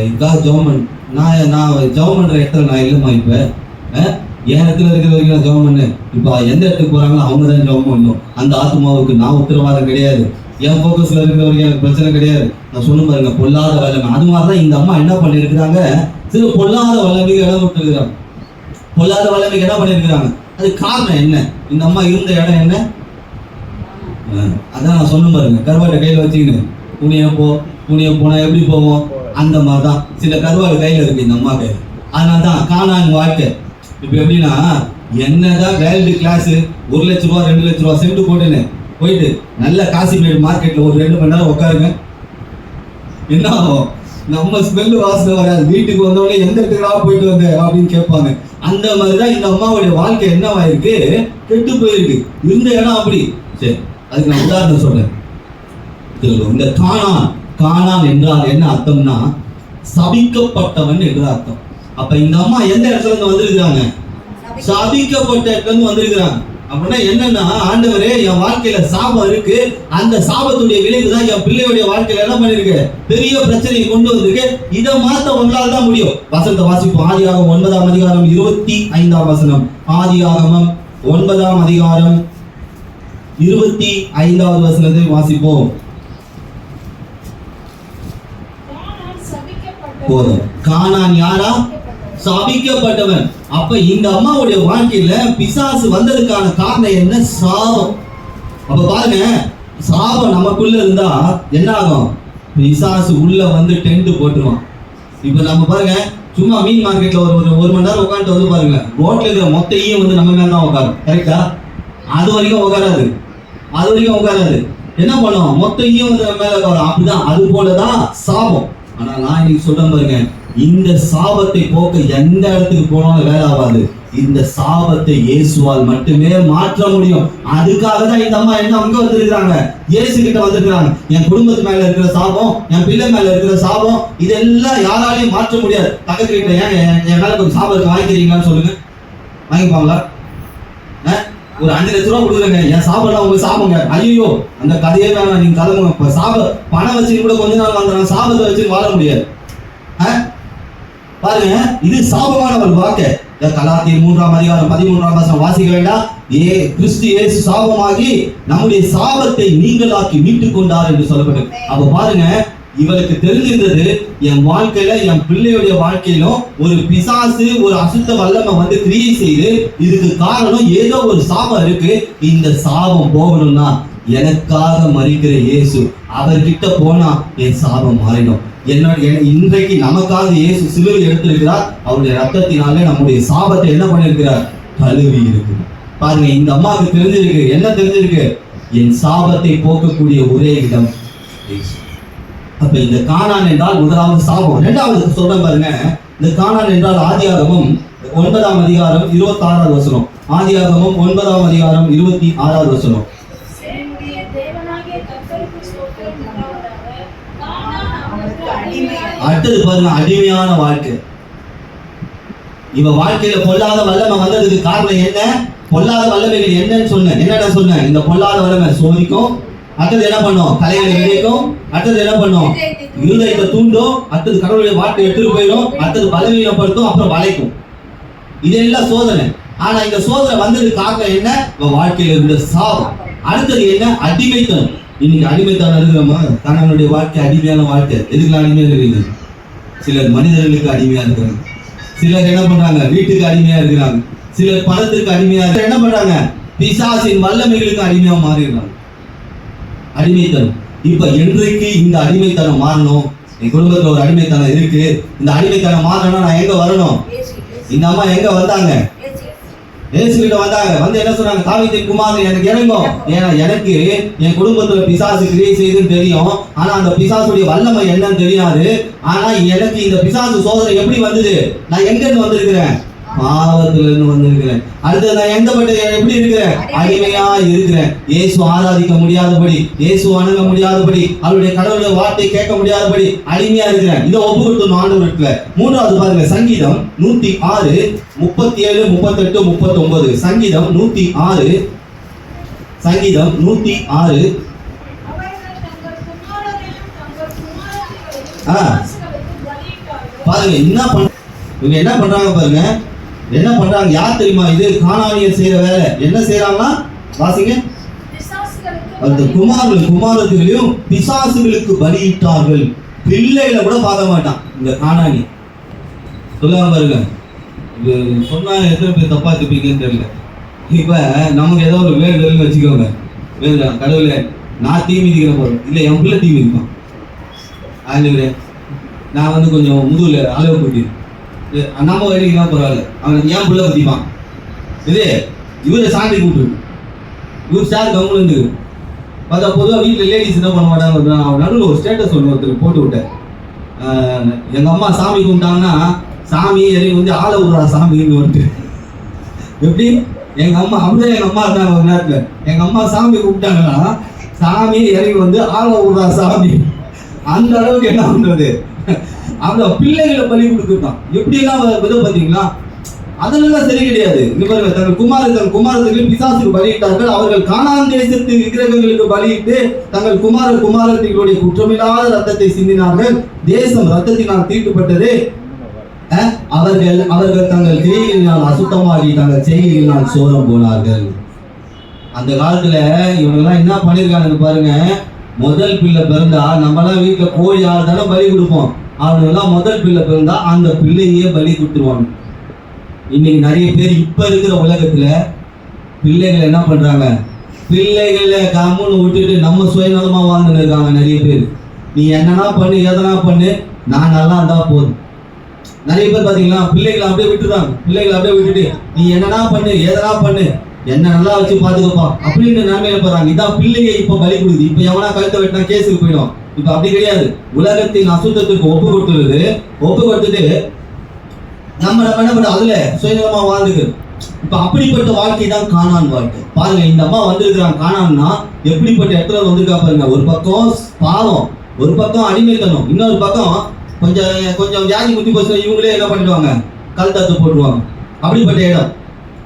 இதுக்காக ஜெபம் நான் ஜெபம் பண்ற இடத்துல நான் இல்லைம்மா. இப்ப என் இடத்துல இருக்கிற வரைக்கும் நான் ஜெபம் பண்ணேன். இப்ப எந்த இடத்துக்கு போறாங்களோ அவங்க தான் ஜெபம் பண்ணணும். அந்த ஆத்மாவுக்கு நான் உத்தரவாதம் கிடையாது, என் போக்கஸ்ல இருக்கிற வரைக்கும் எனக்கு பிரச்சனை கிடையாது. நான் சொன்ன பாருங்க, பொல்லாத வல்லமை. அது மாதிரிதான் இந்த அம்மா என்ன பண்ணிருக்கிறாங்க? சில பொல்லாத வல்லமைக்கு இடம் விட்டுருக்கிறாங்க. பொல்லாத வல்லமைக்கு என்ன பண்ணிருக்கிறாங்க? அது காரணம் என்ன? இந்த அம்மா இருந்த இடம் என்ன? அதான் நான் சொன்ன பாருங்க, கருவாட்டை கையில வச்சுக்கின்னு புனிய போனா எப்படி போவோம்? அந்த மாதிரிதான் சில கருவாடு கையில இருக்கு இந்த அம்மா கையில. அதனால்தான் கானான் வாழ்க்கை. இப்ப எப்படின்னா, என்னதான் வேர்ல்டு கிளாஸ் 1 லட்ச ரூபா 2 லட்ச ரூபா சென்ட் போட்டுன்னு போயிட்டு நல்ல காசிமேடு மார்க்கெட்ல ஒரு 2 மணி நேரம் உட்காருங்க, என்ன ஆகும்? நம்ம ஸ்மெல் வாசனை வராது. வீட்டுக்கு வந்தவொடனே எந்த இடத்துக்கா போயிட்டு வந்த அப்படின்னு கேட்பாங்க. அந்த மாதிரிதான் இந்த அம்மாவுடைய வாழ்க்கை என்னவாயிருக்கு? கெட்டு போயிருக்கு. இருந்த இடம் அப்படி. சரி, அதுக்கு நான் உதாரணம் சொல்றேன். இந்த கானான் என்றால் என்ன அர்த்தம்னா, சபிக்கப்பட்டவன் என்று அர்த்தம். அப்ப இந்த அம்மா எந்த இடத்துல இருந்து வந்திருக்கிறாங்க? சபிக்கப்பட்ட இடத்துல இருந்து வந்திருக்கிறாங்க. அப்படின்னா என்னன்னா, ஆண்டவரே என் வாழ்க்கையில சாபம் இருக்கு, அந்த சாபத்துடைய விளைவு தான் என் பிள்ளையுடைய வாழ்க்கையில என்ன பண்ணிருக்கு? பெரிய பிரச்சனையை கொண்டு வந்திருக்கு. இதை மாத்த உங்களால் தான் முடியும். வசனத்தை வாசிப்போம். ஆதியாகமம் 9ஆம் அதிகாரம் 25ஆம் வசனம். ஆதியாகமம் 9ஆம் அதிகாரம் 25வது வசனத்தை வாசிப்போம். போதும். கானான் யாரா? சபிக்கப்பட்டவன். அப்ப இந்த அம்மாவுடைய வாழ்க்கையில பிசாசு வந்ததுக்கான காரணம் என்ன? சாபம். அப்ப பாருங்க, சாபம் நமக்குள்ள இருந்தா என்ன ஆகும்? பிசாசு உள்ள வந்து டென்ட் போட்டுருவான். இப்ப நம்ம பாருங்க, சும்மா மீன் மார்க்கெட்ல ஒரு மணி நேரம் உட்காந்துட்டு வந்து பாருங்க, ரோட்ல இருக்கிற மொத்தையும் வந்து நம்ம மேல தான் உட்காரும். கரெக்டா? அது வரைக்கும் உட்காராது. என்ன பண்ணும்? மொத்தையும் வந்து நம்ம மேல உட்காரும். அப்படிதான், அது போலதான் சாபம். ஆனா நான் இன்னைக்கு சொல்றேன் பாருங்க, இந்த சாபத்தை போக்க எந்த இடத்துக்கு போனாலும் வேலை ஆகாது. இந்த சாபத்தை இயேசுவால் மட்டுமே மாற்ற முடியும். அதுக்காக தான் இந்த அம்மா என்ன அங்க வந்திருக்கிறாங்க, இயேசு கிட்ட வந்திருக்கிறாங்க. என் குடும்பத்து மேல இருக்கிற சாபம், என் பிள்ளை மேல இருக்கிற சாபம், இதெல்லாம் யாராலையும் மாற்ற முடியாது. பக்கத்து வீட்டுல என் மேல கொஞ்சம் சாபம் இருக்கு, வாங்கிக்கிறீங்களான்னு சொல்லுங்க. வாங்கிப்பாங்களா? ஒரு 5 லட்ச ரூபா கொடுக்குறேங்க, என் சாபம்லாம் உங்க சாபங்க. ஐயோ, அந்த கதையே வேணாம், நீங்க கதை சாப பணம் வச்சு கூட கொஞ்ச நாள் வாங்குறாங்க, சாபத்தை வச்சு வாழ முடியாது. பாருங்க, இது சாபமான ஒரு வாக்கு. கலாத்தியர் 3ஆம் அதிகாரம் 13ஆம் வசனம் வாசிக்க வேண்டாம். கிறிஸ்து இயேசு சாபமாகி நம்முடைய சாபத்தை நீங்களாக்கி மீட்டுக் கொண்டார் என்று சொல்லப்பட்டது. அப்ப பாருங்க, இவருக்கு தெரிஞ்சிருந்தது, என் வாழ்க்கையில என் பிள்ளையுடைய வாழ்க்கையிலும் ஒரு பிசாசு, ஒரு அசுத்த வல்லமை வந்து கிரியை செய்து, இதுக்கு காரணம் ஏதோ ஒரு சாபம் இருக்கு. இந்த சாபம் போகணும்னா எனக்காக மரிக்கிற இயேசு அவர்கிட்ட போனா என் சாபம் மாறிடும். இன்றைக்கு நமக்காக இயேசு சிலுவை எடுத்திருக்கிறார். அவருடைய ரத்தத்தினாலே நம்முடைய சாபத்தை என்ன பண்ணிருக்கிறார்? கழுவி இருக்கு. பாருங்க, இந்த அம்மாவுக்கு தெரிஞ்சிருக்கு. என்ன தெரிஞ்சிருக்கு? என் சாபத்தை போக்கக்கூடிய ஒரே இடம் இயேசு. அப்ப இந்த கானான் என்றால் முதலாவது சாபம். இரண்டாவது சொல்றேன் பாருங்க, இந்த கானான் என்றால் ஆதியாகமம் 9ஆம் அதிகாரம் 26வது வசனம். ஆதியாகமம் 9ஆம் அதிகாரம் 26வது வசனம். அடுத்தது பாருங்க, அடிமையான வாழ்க்கை. இவ வாழ்க்கையில பொல்லாத வல்லமை வந்ததுக்கு காரணம் என்ன? பொல்லாத வல்லமைகள் என்னன்னு சொன்னேன். என்னடா சொன்னேன்? இந்த பொல்லாத வல்லமை சோதிக்கும், அடுத்தது என்ன பண்ணும்? தலைகளை விதைக்கும், அடுத்தது என்ன பண்ணும்? இருதயத்தை தூண்டும், அடுத்தது கடவுளுடைய வார்த்தை எடுத்துட்டு போயிடும், அடுத்தது பலவீனப்படுத்தும், அப்புறம் வளைக்கும். இதெல்லாம் சோதனை. ஆனா இந்த சோதனை வந்ததுக்கு காரணம் என்ன? வாழ்க்கையில இருந்த சாபம். அடுத்தது என்ன? அடிமைத்தனம். இன்னைக்கு அடிமைத்தனம் இருக்கிறோமா? கணவனுடைய வாழ்க்கை அடிமையான வாழ்க்கை. எதுக்குலாம் அடிமையா இருக்கிறீங்க? சிலர் மனிதர்களுக்கு அடிமையா இருக்கிறாங்க, சிலர் என்ன பண்றாங்க? வீட்டுக்கு அடிமையா இருக்கிறாங்க, சிலர் பணத்திற்கு அடிமையா என்ன பண்றாங்க? பிசாசின் வல்லமைகளுக்கு அடிமையா மாறிடுறாங்க. அடிமைத்தனம். இப்ப என்றைக்கு இந்த அடிமைத்தனம் மாறணும்? என் குடும்பத்துல ஒரு அடிமைத்தனம் இருக்கு, இந்த அடிமைத்தனம் மாறணும்னா நான் எங்க வரணும்? இந்த அம்மா எங்க வந்தாங்க? இயேசுகிட்ட வந்தாங்க. வந்து என்ன சொன்னாங்க? தாவீதின் குமாரன் எனக்கு இறங்கும். ஏன்னா எனக்கு என் குடும்பத்துல பிசாசு கிரியை செய்யுதுன்னு தெரியும், ஆனா அந்த பிசாசுடைய வல்லமை என்னன்னு தெரியாது. ஆனா எனக்கு இந்த பிசாசு சோதனை எப்படி வந்தது? நான் எங்க இருந்து வந்திருக்கிறேன்? பாவத்துல இருந்து வந்திருக்கிறேன். அடுத்து நான் எப்படி இருக்கிறேன்? அடிமையா இருக்கிறேன். இயேசு ஆராதிக்க முடியாதபடி, இயேசு வணங்க முடியாதபடி, அவருடைய கடவுளுடைய வார்த்தை கேட்க முடியாதபடி அடிமையா இருக்கிறேன். இதை ஒப்பு கொடுத்து ஆண்டவருக்கு. மூன்றாவது பாருங்க, சங்கீதம் 106 37 38 39. சங்கீதம் 106 பாருங்க என்ன பண்றாங்க பாருங்க, என்ன பண்றாங்க? யார் தெரியுமா? இது கானானியர் செய்யற வேலை. என்ன செய்யறாங்கன்னா வாசிங்க, அந்த குமாரத்திலையும் பிசாசுகளுக்கு பலியிட்டார்கள். பிள்ளைகளை கூட பார்க்க மாட்டான் இந்த கானானி. சொல்லாம பாருங்க, இது சொன்னா எத்தனை பேர் தப்பா திருப்பீங்கன்னு தெரியல. இப்ப நமக்கு ஏதோ ஒரு வேண்டுதல்னு வச்சுக்கோங்க, வேண்டுதல், கடவுளே நான் தீ மிதிக்கிற போறேன், இல்லை என் பிள்ளை தீ மிதிப்பான், ஆண்டவரே நான் வந்து கொஞ்சம் முதுகுல அளவு கூட்டி நம்ம வரைக்கும் தான் பரவாயில்ல, அவனுக்கு ஏன் பிள்ளை பத்திப்பான். இது இவரை சாண்டி கூப்பிட்டு இவர் சார் கவர்மெண்ட் பார்த்தா பொதுவாக வீட்டில் லேடிஸ் என்ன பண்ண மாட்டாங்க. அவன் நடுவில் ஒரு ஸ்டேட்டஸ் ஒன்று ஒருத்தர் போட்டு விட்டேன். எங்கள் அம்மா சாமி கும்பிட்டாங்கன்னா சாமி இறங்கி வந்து ஆள விடுறா சாமின்னு வந்துட்டு. எப்படி எங்கள் அம்மா அப்படியே எங்கள் அம்மா இருந்தாங்க ஒரு நேரத்தில். எங்கள் அம்மா சாமி கும்பிட்டாங்கன்னா சாமி இறங்கி வந்து ஆள விடுறா சாமி. அந்த அளவுக்கு என்ன பண்றது, அந்த பிள்ளைகளை பலி கொடுக்குறான். எப்படிலாம் வித பார்த்தீங்களா? அதெல்லாம் சரி கிடையாது. தங்கள் குமாரத்திற்கு பிசாசுக்கு பலியிட்டார்கள். அவர்கள் கானான் தேசத்து விக்கிரகங்களுக்கு பலியிட்டு தங்கள் குமாரத்திகளுடைய குற்றமில்லாத ரத்தத்தை சிந்தினார்கள். தேசம் ரத்தத்தினால் தீட்டுப்பட்டது. அவர்கள் தங்கள் கிரியைகளினால் அசுத்தமாகி தங்கள் செய்கைகளினால் சோரம் போனார்கள். அந்த காலத்துல இவங்கெல்லாம் என்ன பண்ணிருக்காங்க பாருங்க. முதல் பிள்ளை பிறந்தா நம்மலாம் வீட்டுல கோழி ஆள் தானே பலி கொடுப்போம். அவனுங்கெல்லாம் முதல் பிள்ளை பிறந்தா அந்த பிள்ளையே பலி கொடுத்துருவாங்க. இன்னைக்கு நிறைய பேர் இப்ப இருக்கிற உலகத்துல பிள்ளைகளை என்ன பண்றாங்க, பிள்ளைகளை கம்முன்னு விட்டுட்டு நம்ம சுயநலமா வாழ்ந்துன்னு இருக்காங்க நிறைய பேர். நீ என்னன்னா பண்ணு, எதனா பண்ணு, நான் நல்லா இருந்தா போதும். நிறைய பேர் பாத்தீங்களா பிள்ளைகளை அப்படியே விட்டுறாங்க. பிள்ளைகளை அப்படியே விட்டுட்டு நீ என்னன்னா பண்ணு, எதனா பண்ணு, என்ன நல்லா வச்சு பாத்துக்கப்பா அப்படின்னு நிலைமையில போறாங்க. இதான் பிள்ளையை இப்ப பலி கொடுக்குது. இப்ப எவனா கழுத்தை வெட்டினா கேஸுக்கு போயிடும். இப்ப அப்படி கிடையாது. உலகத்தின் அசுத்தத்துக்கு ஒப்பு கொடுத்துருது. ஒப்பு கொடுத்துட்டு நம்ம என்ன பண்ண அதுல சுயநலமா வாழ்ந்துக்கு. இப்ப அப்படிப்பட்ட வாழ்க்கை தான் கானான் வாழ்க்கை. பாருங்க, இந்த அம்மா வந்திருக்கிறாங்க. கானான்னா எப்படிப்பட்ட இடத்துல வந்திருக்கா பாருங்க. ஒரு பக்கம் பாவம், ஒரு பக்கம் அடிமைத்தனம், இன்னொரு பக்கம் கொஞ்சம் வியாதி முத்தி போச்சு, இவங்களே என்ன பண்ணிடுவாங்க, கல்தத்து போட்டுருவாங்க. அப்படிப்பட்ட இடம்.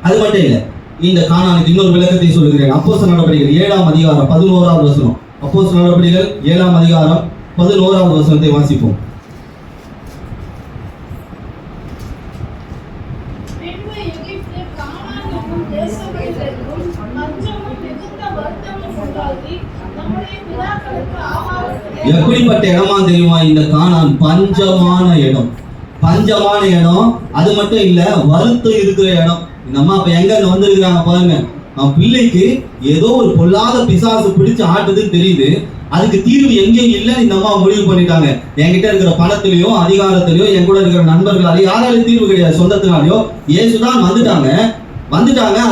அது மட்டும் இல்லை, இந்த கானானுக்கு இன்னொரு விளக்கத்தை சொல்லுகிறேன். அப்போஸ்தலர் நடவடிக்கைகள் 7ஆம் அதிகாரம் 11வது வசனம். அப்போஸ்தலர் நடவடிக்கைகள் 7ஆம் அதிகாரம் 11வது வசனத்தை வாசிப்போம். எப்படிப்பட்ட இடமா தெரியுமா இந்த கானான்? பஞ்சமான இடம். பஞ்சமான இடம். அது மட்டும் இல்ல, வருத்தம் இருக்கிற இடம். இந்த அம்மா அப்ப எங்க வந்திருக்கிறாங்க பாருங்க. அவன் பிள்ளைக்கு ஏதோ ஒரு பொல்லாத பிசாசு பிடிச்சு ஆட்டுதுன்னு தெரியுது. அதுக்கு தீர்வு எங்கேயும் இல்லை. இந்த அம்மா முடிவு பண்ணிட்டாங்க, என்கிட்ட இருக்கிற பணத்திலையோ அதிகாரத்திலையோ என் கூட இருக்கிற நண்பர்களாலையோ யாராலையும் தீர்வு கிடையாது, சொந்தத்தினாலையோ. இயேசுதான் வந்துட்டாங்க.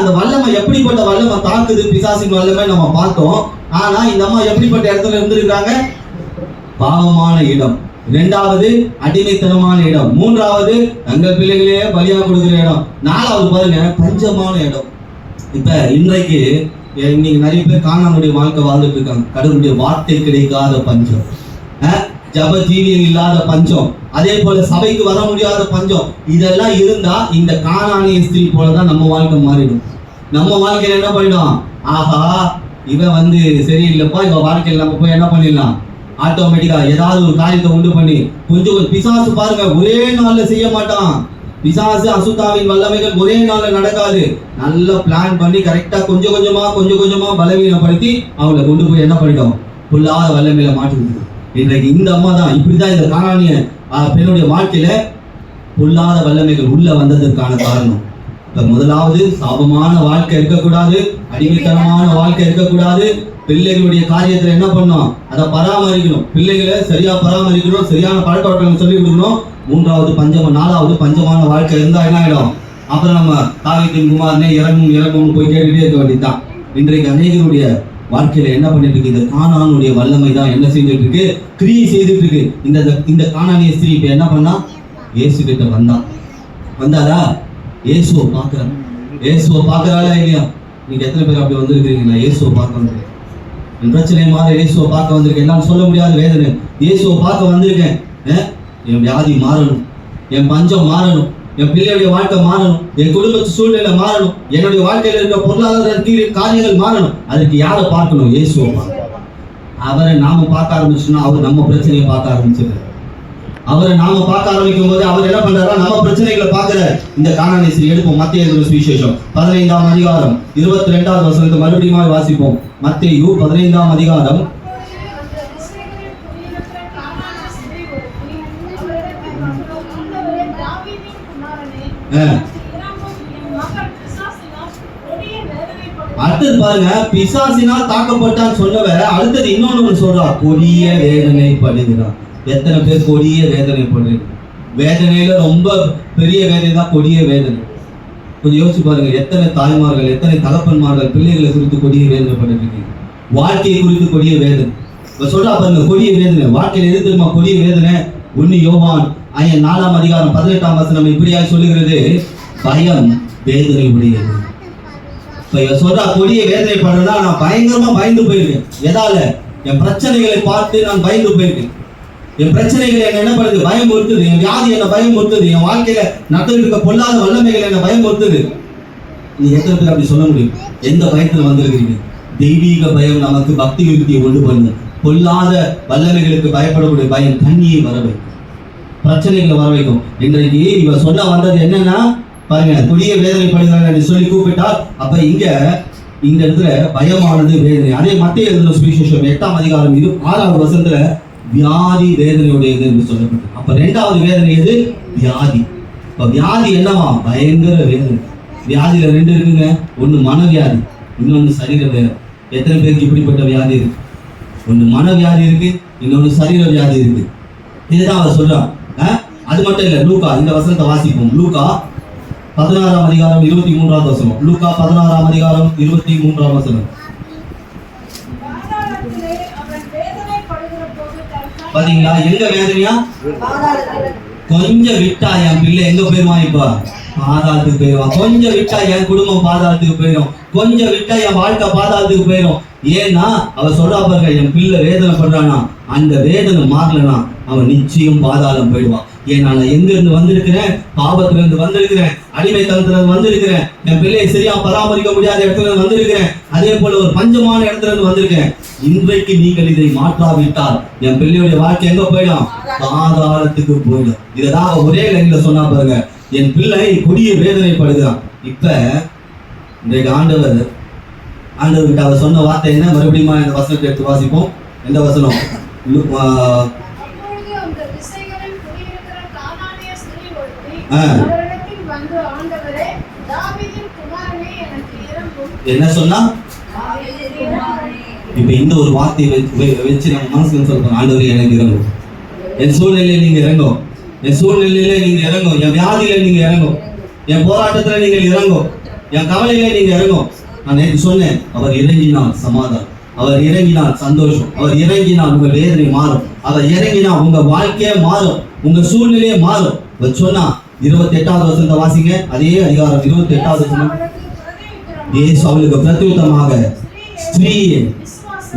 அந்த வல்லமை எப்படிப்பட்ட வல்லமை தாக்குது, பிசாசின் வல்லமை நம்ம பார்த்தோம். ஆனா இந்த அம்மா எப்படிப்பட்ட இடத்துல இருந்திருக்காங்க? பாவமான இடம். இரண்டாவது அடிமைத்தனமான இடம். மூன்றாவது தங்கள் பிள்ளைகளே பலியா கொடுக்கிற இடம். நாலாவது பாருங்க, பஞ்சமான இடம். இப்ப இன்றைக்கு இன்னைக்கு நிறைய பேர் கானானுடைய வாழ்க்கை வாழ்ந்துட்டு இருக்காங்க. கடவுளுடைய வார்த்தை கிடைக்காத பஞ்சம், ஜப ஜீவியம் இல்லாத பஞ்சம், அதே போல சபைக்கு வர முடியாத பஞ்சம். இதெல்லாம் இருந்தா இந்த கானானிய ஸ்திரீ போலதான் நம்ம வாழ்க்கை மாறிடும். நம்ம வாழ்க்கையில என்ன பண்ணிடும், ஆஹா இவன் சரியில்லைப்பா, இவ வாழ்க்கையில் நம்ம போய் என்ன பண்ணிடலாம், ஆட்டோமேட்டிக்கா ஏதாவது ஒரு காரியத்தை உண்டு பண்ணி கொஞ்சம் பிசாசு பாருங்க ஒரே நாள்ல செய்ய மாட்டான். பிசாசு அசுத்தாவின் வல்லமைகள் ஒரே நாள்ல நடக்காது. நல்ல பிளான் பண்ணி கரெக்டா கொஞ்சம் கொஞ்சமா பலவீனப்படுத்தி அவங்களை கொண்டு போய் என்ன பண்ணிட்டோம், பொல்லாத வல்லமையில மாட்டி விட்டுரும். இன்றைக்கு இந்த அம்மா தான் இப்படிதான் இந்த கானானிய பெண்ணுடைய வாழ்க்கையில பொல்லாத வல்லமைகள் உள்ள வந்ததற்கான காரணம். இப்ப முதலாவது சாபமான வாழ்க்கை இருக்கக்கூடாது, அடிமைத்தனமான வாழ்க்கை இருக்கக்கூடாது. பிள்ளைகளுடைய காரியத்துல என்ன பண்ணணும், அதை பராமரிக்கணும். பிள்ளைகளை சரியா பராமரிக்கணும், சரியான பழக்க வழக்கங்கள் சொல்லி கொடுக்கணும். நாலாவது பஞ்சமான வாழ்க்கை இருந்தா என்ன ஆயிடும், அப்புறம் நம்ம தாவீதின் குமாரனே இறங்கும் போய் கேட்டுட்டே இருக்க வேண்டியதுதான். இன்றைக்கு அநேகருடைய வாழ்க்கையில என்ன பண்ணிட்டு இருக்கு, இந்த கானானுடைய வல்லமை தான் என்ன செஞ்சுட்டு இருக்கு, கிரியை செய்துட்டு இருக்கு. இந்த கானானிய ஸ்திரீ இப்ப என்ன பண்ணா, இயேசு கிட்ட வந்தாரா, இயேசுவை பார்க்கறாளா இல்லையா? நீங்க எத்தனை பேர் அப்படி வந்திருக்கீங்களா? இயேசுவை பார்க்க வந்திருக்கேன், என் பிரச்சனை மாதிரி இயேசுவை பார்க்க வந்திருக்கேன், என்னால சொல்ல முடியாத வேதனை, இயேசுவை பார்க்க வந்திருக்கேன். என் வியாதி மாறணும், என் பஞ்சம் மாறணும், என் பிள்ளையுடைய வாழ்க்கை மாறணும், என் குடும்ப சூழ்நிலை மாறணும், என்னுடைய வாழ்க்கையில் இருக்கிற பொருளாதார காரியங்கள் மாறணும். அதுக்கு யாரை பார்க்கணும், இயேசுவை பார்க்கணும். அவரை நாம பார்க்க ஆரம்பிச்சோம்னா அவர் நம்ம பிரச்சனையை பார்க்க ஆரம்பிச்சிருக்காரு. அவரை நாம பார்க்க ஆரம்பிக்கும் போது அவர் என்ன பண்றாரா, நம்ம பிரச்சனைகளை பார்க்கிறார். இந்த கானானிய ஸ்திரீ எடுப்போம். மத்தேயு சுவிசேஷம் 15ஆம் அதிகாரம் 22வது வசனத்தை மறுபடியும் வாசிப்போம். மத்தேயு 15ஆம் அதிகாரம் அடுத்தது பாருங்க, பிசாசினால் தாக்கப்பட்டான் சொன்னவர் அடுத்தது இன்னொன்னு சொல்றார், கொடிய வேதனைப்படுகிறார். எத்தனை பேர் கொடிய வேதனைப்படுறீங்க? வேதனையில ரொம்ப பெரிய வேதனை தான் கொடிய வேதனை. கொஞ்சம் யோசிச்சு பாருங்க, எத்தனை தாய்மார்கள், எத்தனை தகப்பன்மார்கள் பிள்ளைகளை குறித்து கொடிய வேதனைப்பட்டிருக்கீங்க, வாழ்க்கையை குறித்து கொடிய வேதனை. இப்ப சொல்றா பாருங்க, கொடிய வேதனை வாழ்க்கையில எது தெரியுமா கொடிய வேதனை? 1 யோவான் 4ஆம் அதிகாரம் 18ஆம் வசனம் இப்படியாக சொல்லுகிறது, பயம் வேதனை உடையது. இப்ப சொல்றா கொடிய வேதனை பண்றதா, நான் பயங்கரமா பயந்து போயிருக்கேன். எதால? என் பிரச்சனைகளை பார்த்து நான் பயந்து போயிருக்கேன். என் பிரச்சனைகளை என்ன பண்ணுது, பயமுறுத்துது. என் வியாதி என்ன பயமுறுத்துது. என் வாழ்க்கையில நடந்துட்டு இருக்க பொல்லாத வல்லமைகள் என்ன பயமுறுத்துது. நீ எத்தனை பேர் அப்படி சொல்ல முடியும்? எந்த பயத்துல வந்திருக்கிறீங்க? தெய்வீக பயம் நமக்கு பக்தி விருத்தியை கொண்டு பண்ணும். பொல்லாத வல்லமைகளுக்கு பயப்படக்கூடிய பயம் கண்ணியை வர வைக்கும், பிரச்சனைகளை வர வைக்கும். இன்றைக்கு இவ சொல்ல வந்தது என்னன்னா பாருங்க, கொடிய வேதனைப்படுகிறார் என்று சொல்லி கூப்பிட்டால், அப்ப இங்க இந்த இடத்துல பயமானது வேதனை. அதே மத்திய எழுதின சுவிசேஷம் 8ஆம் அதிகாரம் 6வது வசனத்துல வியாதி வேதனையுடையது என்று சொல்லப்பட்டது. அப்ப 2வது வேதனை எது? வியாதி. இப்ப வியாதி என்னவா? பயங்கர வேதனை. வியாதியில 2 இருக்குங்க. ஒண்ணு மனவியாதி, இன்னொன்னு சரீர வேதனை. எத்தனை பேருக்கு இப்படிப்பட்ட வியாதி இருக்கு? ஒண்ணு மனவியாதி இருக்கு, இன்னொன்னு சரீர வியாதி இருக்கு. இதுதான் அவர் சொல்றான். அது மட்டும் இல்ல, லூக்கா இந்த வசனத்தை வாசிப்போம். லூக்கா 16ஆம் அதிகாரம் 23வது வசனம். லூக்கா 16ஆம் அதிகாரம் 23வது வசனம். பாத்தீங்களா? எங்க வேதனையா? கொஞ்சம் விட்டா என் பிள்ளை எங்க போயிருவான்? இப்ப பாதாளத்துக்கு போயிடுவான். கொஞ்சம் விட்டா என் குடும்பம் பாதாளத்துக்கு போயிடும். கொஞ்சம் விட்டா என் வாழ்க்கை பாதாளத்துக்கு போயிடும். ஏன்னா அவர் சொல்றா பாருங்க, என் பிள்ளை வேதனை பண்றானா, அந்த வேதனை மாறலனா அவன் நிச்சயம் பாதாளம் போயிடுவான். ஏன்னா நான் எங்க இருந்து வந்திருக்கிறேன்? பாவத்துல இருந்து வந்திருக்கிறேன், அடிமைத்தனத்துல இருந்து வந்திருக்கிறேன், என் பிள்ளையை சரியா பராமரிக்க முடியாத இடத்துல இருந்து வந்திருக்கிறேன், அதே போல ஒரு பஞ்சமான இடத்துல இருந்து வந்திருக்கேன். இன்றைக்கு நீங்கள் இதை மாற்றாவிட்டால் என் பிள்ளையுடைய வாழ்க்கை எங்க போயிடும்? பாதாளத்துக்கு போயிடும். இததான் ஒரே லைன்ல சொன்னா பாருங்க, என் பிள்ளை கொடிய வேதனைப்படுகிறான். இப்ப இன்றைக்கு ஆண்டவர்கிட்ட அவர் சொன்ன வார்த்தை என்ன? மறுபடியும் இந்த வசனத்தை எடுத்து வாசிப்போம். எந்த வசனம்? என்ன சொன்னா? இப்ப இந்த ஒரு வார்த்தையை வச்சு நம்ம மனசுல சொல்றோம், ஆண்டவரே எனக்கு இறங்கும், என் சூழ்நிலையில நீங்க இறங்கும், என் சூழ்நிலையில நீங்க இறங்கும், என் வியாதியில நீங்க இறங்கும், என் போராட்டத்துல நீங்க இறங்கும், என் கவலையில நீங்க இறங்கும். நான் நேற்று சொன்னேன், அவர் இறங்கினால் சமாதானம், அவர் இறங்கினால் சந்தோஷம், அவர் இறங்கினால் உங்க வேதனை மாறும், அவர் இறங்கினால் உங்க வாழ்க்கையே மாறும், உங்க சூழ்நிலையே மாறும். சொன்னா 28வது வசனத்தை வாசிங்க. அதே அதிகாரம் 28வது வசனம். இயேசு அவளுக்கு பிரத்யுத்தரமாக, ஸ்திரீயே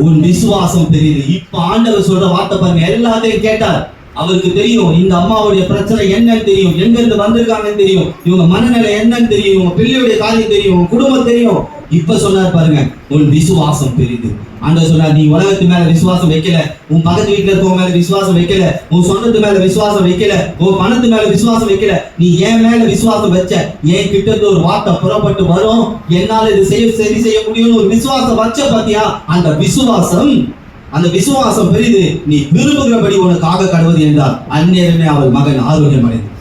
உன் விசுவாசம் தெரியுது. இப்ப ஆண்டவர் சொல்ற வார்த்தை பாருங்க, எல்லாத்தையும் கேட்டார். அவருக்கு தெரியும் இந்த அம்மாவுடைய பிரச்சனை என்னன்னு தெரியும், எங்க இருந்து வந்திருக்காங்கன்னு தெரியும், இவங்க மனநிலை என்னன்னு தெரியும், இவங்க பிள்ளையுடைய காரியம் தெரியும், உங்க குடும்பம் தெரியும். இப்ப சொன்னார் பாருங்க, உன் விசுவாசம் பெரிது. ஆண்டவர் சொன்னார், நீ உலகத்து மேல விசுவாசம் வைக்கல, உன் பக்கத்து வீட்டுல இருக்கவங்க மேல விசுவாசம் வைக்கல, உன் சொந்தத்து மேல விசுவாசம் வைக்கல, உன் பணத்து மேல விசுவாசம் வைக்கல, நீ என் மேல விசுவாசம் வச்ச, என் கிட்ட இருந்து ஒரு வார்த்தை புறப்பட்டு வரும், என்னால இது சரி செய்ய முடியும்னு ஒரு விசுவாசம் வச்ச பாத்தியா? அந்த விசுவாசம் பெரிது, நீ விரும்புகிறபடி உனக்காக கடவுது என்றார். அந்நேரமே அவள் மகன் ஆரோக்கியம் அடைந்து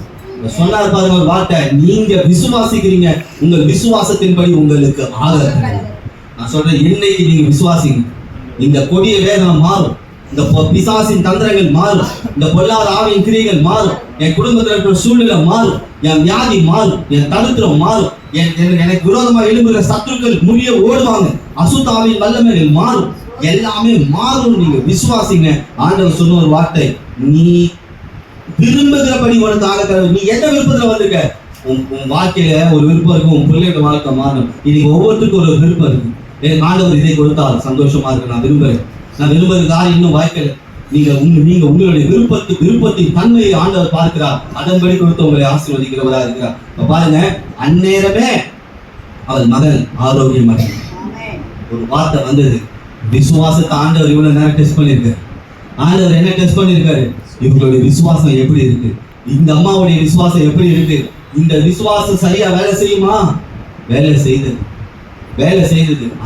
சொன்னார் பாருங்க ஒரு வார்த்தை, நீங்க விசுவாசிக்கிறீங்க, உங்கள் விசுவாசத்தின்படி உங்களுக்கு ஆதரவு. நான் சொல்றேன், இன்னைக்கு நீங்க விசுவாசிங்க, இந்த கொடிய வேதனை மாறும், இந்த பிசாசின் தந்திரங்கள் மாறும், இந்த பொல்லாத ஆவியின் கிரியைகள் மாறும், என் குடும்பத்தில் இருக்கிற சூழ்நிலை மாறும், என் வியாதி மாறும், என் தரித்திரம் மாறும், எனக்கு விரோதமாக எழும்புகிற சத்துருக்கள் முடிய ஓடுவாங்க, அசுத்தாவின் வல்லமைகள் மாறும், எல்லாமே மாறும். நீங்க விசுவாசிங்க. ஆண்டவர் சொன்ன ஒரு வார்த்தை, நீ விரும்புகிறபடி உனக்காக கடவுள். நீ எந்த விருப்பத்துல வந்திருக்க? உன் வாழ்க்கையில ஒரு விருப்பம் இருக்கும், உன் பிள்ளையோட வாழ்க்கை மாறணும். இன்னைக்கு ஒவ்வொருத்தருக்கும் ஒரு விருப்பம் இருக்கு. ஆண்டவர் இதை கொடுத்தால் சந்தோஷமா இருக்கு, நான் விரும்புகிற காரியம் இன்னும் வாய்க்கல. நீங்க உங்களுடைய விருப்பத்தின் தன்மையை ஆண்டவர் பார்க்கிறார், அதன்படி கொடுத்து உங்களை ஆசீர்வதிக்கிறவரா இருக்கிறார். பாருங்க, அந்நேரமே அவள் மகள் ஆரோக்கியம் அடைந்தார். ஒரு வார்த்தை வந்தது, விசுவாசத்தை ஆண்டவர் இவ்வளவு நேரம் டெஸ்ட் பண்ணியிருக்காரு. ஆண்டவர் என்ன டெஸ்ட் பண்ணியிருக்காரு? இவங்களுடைய விசுவாசம் எப்படி இருக்கு, இந்த அம்மாவுடைய விசுவாசம் எப்படி இருக்கு, இந்த விசுவாசம் சரியா வேலை செய்யுமா? வேலை செய்தது.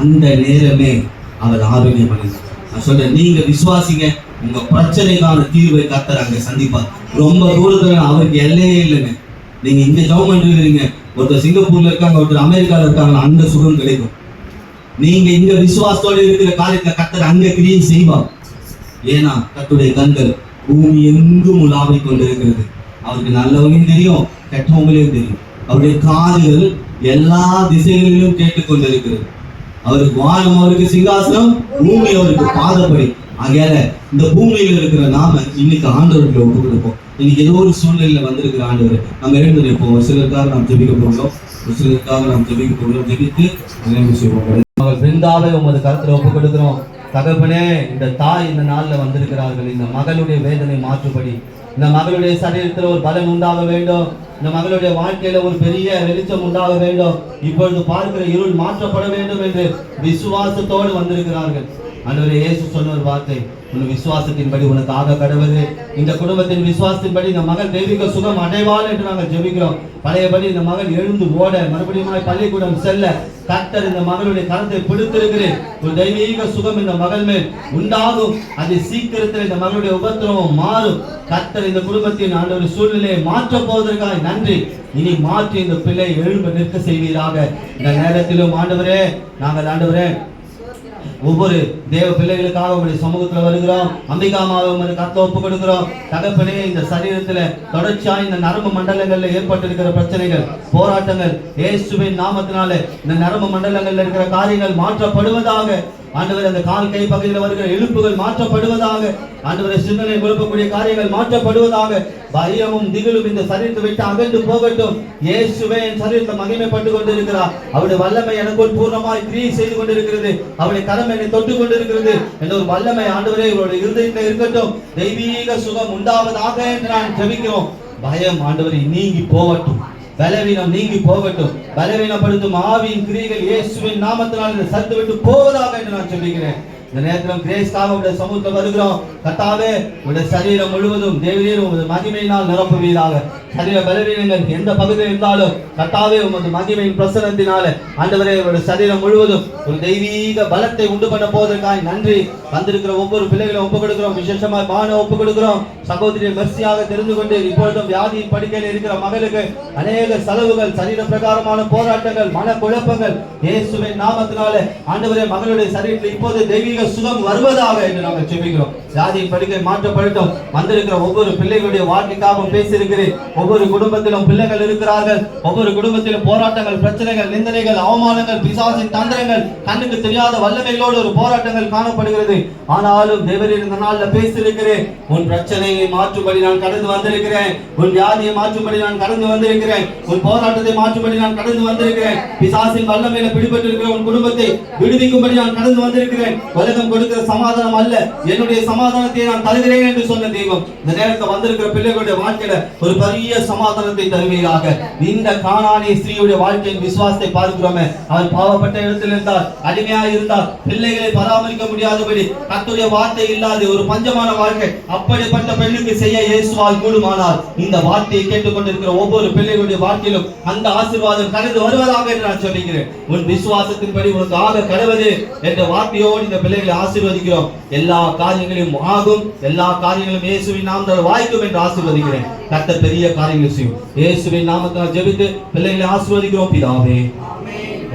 அந்த நேரமே அவள் ஆரோக்கியம் அடைந்தார். நான் சொல்றேன், நீங்க விசுவாசிங்க, உங்க பிரச்சனைக்கான தீர்வை கர்த்தர் அங்க சந்திப்பார். ரொம்ப தூரத்துல அவருக்கு எல்லையே இல்லைங்க. நீங்க இங்க ஜெபம் பண்ணிருக்கீங்க, ஒருத்தர் சிங்கப்பூர்ல இருக்காங்க, ஒருத்தர் அமெரிக்கால இருக்காங்க, அந்த சுகம் கிடைக்கும். நீங்க இங்க விசுவாசத்தோடு இருக்கிற காரியத்தை கர்த்தர் அங்க கிரியை செய்வார். ஏன்னா கர்த்தருடைய கண்கள் பூமி எங்கும் உலாவிக் கொண்டிருக்கிறது. அவருக்கு நல்லவங்களையும் தெரியும், கெட்டவங்களையும் தெரியும். அவருடைய காதுகள் எல்லா திசைகளிலும் கேட்டுக்கொண்டிருக்கிறது. அவருக்கு வானம் அவருக்கு சிங்காசனம், பூமி அவருக்கு பாதப்படி. ஆகையால இந்த பூமியில இருக்கிற நாம இன்னைக்கு ஆண்டவர்களை ஒப்பு கொடுப்போம். இன்னைக்கு ஏதோ ஒரு சூழ்நிலையில வந்திருக்கிற ஆண்டவர் நம்ம எழுந்து நிற்போம். ஒரு சிலருக்காக நாம் ஜெபிக்க போகிறோம், ஜெபித்து பிருந்தாவை உமது கருத்துல ஒப்பு கொடுக்கிறோம். தகப்பனே, இந்த தாய் இந்த நாள்ல வந்திருக்கிறார்கள். இந்த மகளுடைய வேதனை மாற்றுபடி, இந்த மகளுடைய சரீரத்தில் ஒரு பலன் உண்டாக வேண்டும், இந்த மகளுடைய வாழ்க்கையில ஒரு பெரிய வெளிச்சம் உண்டாக வேண்டும், இப்பொழுது பார்க்கிற இருள் மாற்றப்பட வேண்டும் என்று விசுவாசத்தோடு வந்திருக்கிறார்கள். ஆண்டவரே, இயேசு சொன்ன ஒரு வார்த்தை, உன் விசுவாசத்தின்படி உனக்கு ஆக கடவுது. இந்த குடும்பத்தின் விசுவாசத்தின்படி இந்த மகள் தெய்வீக சுகம் அடைவாள் என்று நாங்கள் ஜெபிக்கிறோம். பழையபடி இந்த மகள் எழுந்து ஓட, மறுபடியும் பள்ளிக்கூடம் செல்ல கர்த்தர் இந்த மகளுடைய கரத்தை பிடித்திருக்கிறேன். ஒரு தெய்வீக சுகம் இந்த மகள் மேல் உண்டாகும். அது சீக்கிரத்தில் இந்த மகளுடைய உபத்திரவம் மாறும். கர்த்தர் இந்த குடும்பத்தின் ஆண்டவர் சூழ்நிலையை மாற்ற போவதற்காக நன்றி. இனி மாற்றி இந்த பிள்ளை எழும்ப நிற்க செய்வீராக. இந்த நேரத்திலும் ஆண்டவரே, நாங்கள் ஆண்டவரே ஒவ்வொரு தேவ பிள்ளைகளுக்காக உங்களுடைய சமூகத்துல வருகிறோம். அம்பிகாமாவை கர்த்தர் ஒப்பு கொடுக்கிறோம். தகப்பனே, இந்த சரீரத்துல தொடர்ச்சியா இந்த நரம்பு மண்டலங்கள்ல ஏற்பட்டிருக்கிற பிரச்சனைகள், போராட்டங்கள் இயேசுவின் நாமத்தினால இந்த நரம்பு மண்டலங்கள்ல இருக்கிற காரியங்கள் மாற்றப்படுவதாக. ஆண்டவர், அந்த கால் கை பகுதியில் வருகிற இழுப்புகள் மாற்றப்படுவதாக. ஆண்டவரை, சிந்தனை குழப்பக்கூடிய காரியங்கள் மாற்றப்படுவதாக. பயமும் திகிலும் இந்த சரீரத்தை விட்டு அகன்று போகட்டும். இயேசுவே என் சரீரத்தை மகிமைப்பட்டு கொண்டிருக்கிறார். அவருடைய வல்லமை எனக்குள் பூர்ணமாய் கிரியை செய்து கொண்டிருக்கிறது. அவருடைய கரம் என்னை தொட்டு கொண்டிருக்கிறது என்ற ஒரு வல்லமை ஆண்டவரே இவருடைய இருதயத்தில் இருக்கட்டும். தெய்வீக சுகம் உண்டாவதாக என்று நான் ஜெபிக்கிறோம். பயம் ஆண்டவரை நீங்கி போகட்டும். பலவீனம் நீங்கி போகட்டும். பலவீனப்படுத்தும் ஆவியின் கிரியைகள் இயேசுவின் நாமத்தினால் இந்த சத்து விட்டு போவதாக என்று நான் சொல்லுகிறேன். இந்த நேரத்தில் கிரேஸ்காக உடைய சமூகத்தில் வருகிறோம். கர்த்தாவே, உடைய சரீரம் முழுவதும் தேவரீர் உமது மகிமையினால் நிரப்புவீராக. சரீர பலவீனங்கள் எந்த பகுதியில் இருந்தாலும் கர்த்தாவே, உமது மகிமையின் பிரசனத்தினால ஆண்டவரே, உடைய சரீரம் முழுவதும் ஒரு தெய்வீக பலத்தை உண்டு பண்ண போவதற்காக நன்றி. வந்திருக்கிற ஒவ்வொரு பிள்ளைகளும் ஒப்புக் கொடுக்கிறோம். விசேஷமாக பானை ஒப்புக் கொடுக்கிறோம். சகோதரியை மெர்சியாக தெரிந்து கொண்டு இப்பொழுதும் வியாதியின் படுக்கையில் இருக்கிற மகளுக்கு அநேக செலவுகள், சரீர பிரகாரமான போராட்டங்கள், மன குழப்பங்கள் இயேசுவின் நாமத்தினால ஆண்டவரே, மகளுடைய சரீரத்தில் இப்போது தெய்வீக சுகம் வருவதாக என்று நாங்கள் ஜெபிக்கிறோம். வியாதியின் படுக்கை மாற்றப்படட்டும். வந்திருக்கிற ஒவ்வொரு பிள்ளைகளுடைய வாழ்க்கைக்காக பேசியிருக்கிறேன். ஒவ்வொரு குடும்பத்திலும் பிள்ளைகள் இருக்கிறார்கள். ஒவ்வொரு குடும்பத்திலும் போராட்டங்கள், பிரச்சனைகள், நிந்தனைகள், அவமானங்கள், பிசாசின் தந்திரங்கள், கண்ணுக்கு தெரியாத வல்லமைகளோடு ஒரு போராட்டங்கள் காணப்படுகிறது. ஆனாலும் தேவரீர் இந்த நாளில் பேசியிருக்கிறேன். உன் பிரச்சனையை மாற்றும்படி நான் கடந்து வந்திருக்கிறேன். உன் வியாதியை மாற்றும்படி நான் கடந்து வந்திருக்கிறேன். உன் போராட்டத்தை மாற்றும்படி நான் கடந்து வந்திருக்கிறேன். பிசாசின் வல்லமையில பிடிபட்டு இருக்கிற உன் குடும்பத்தை விடுவிக்கும்படி நான் கடந்து வந்திருக்கிறேன். உலகம் கொடுக்கிற சமாதானம் அல்ல, என்னுடைய சமாதானத்தை நான் தருகிறேன் என்று சொன்ன தெய்வம் இந்த நேரத்தில் வந்திருக்கிற பிள்ளைகளுடைய வாழ்க்கையில ஒரு பெரிய சமாதானத்தை தருவீராக. இந்த கானானிய ஸ்திரீயுடைய வாழ்க்கையின் விசுவாசத்தை பார்க்கிறோமே. அவர் பாவப்பட்ட இடத்தில் இருந்தார், அடிமையாக இருந்தார், பிள்ளைகளை பராமரிக்க முடியாதபடி, கர்த்தருடைய வார்த்தை இல்லாத ஒரு பஞ்சமான வாழ்க்கை. அப்படிப்பட்ட பெண்ணுக்கு செய்ய இயேசுவால் கூடுமானால் இந்த வார்த்தையை கேட்டுக்கொண்டிருக்கிற ஒவ்வொரு பிள்ளைகளுடைய வாழ்க்கையிலும் அந்த ஆசீர்வாதம் கடந்து வருவதாக என்று நான் சொல்லுகிறேன். உன் விசுவாசத்தின்படி உனக்கு ஆக கடவுது என்ற வார்த்தையோடு இந்த பிள்ளைகளை ஆசீர்வதிக்கிறோம். எல்லா காரியங்களையும் ஆகும், எல்லா காரியங்களும் இயேசுவின் நாமத்தால் வாய்க்கும் என்று ஆசீர்வதிக்கிறேன். கர்த்தர் பெரிய காரியங்களை செய்யும். இயேசுவின் நாமத்தால் ஜெபித்து பிள்ளைகளை ஆசீர்வதிக்கிறோம் பிதாவே.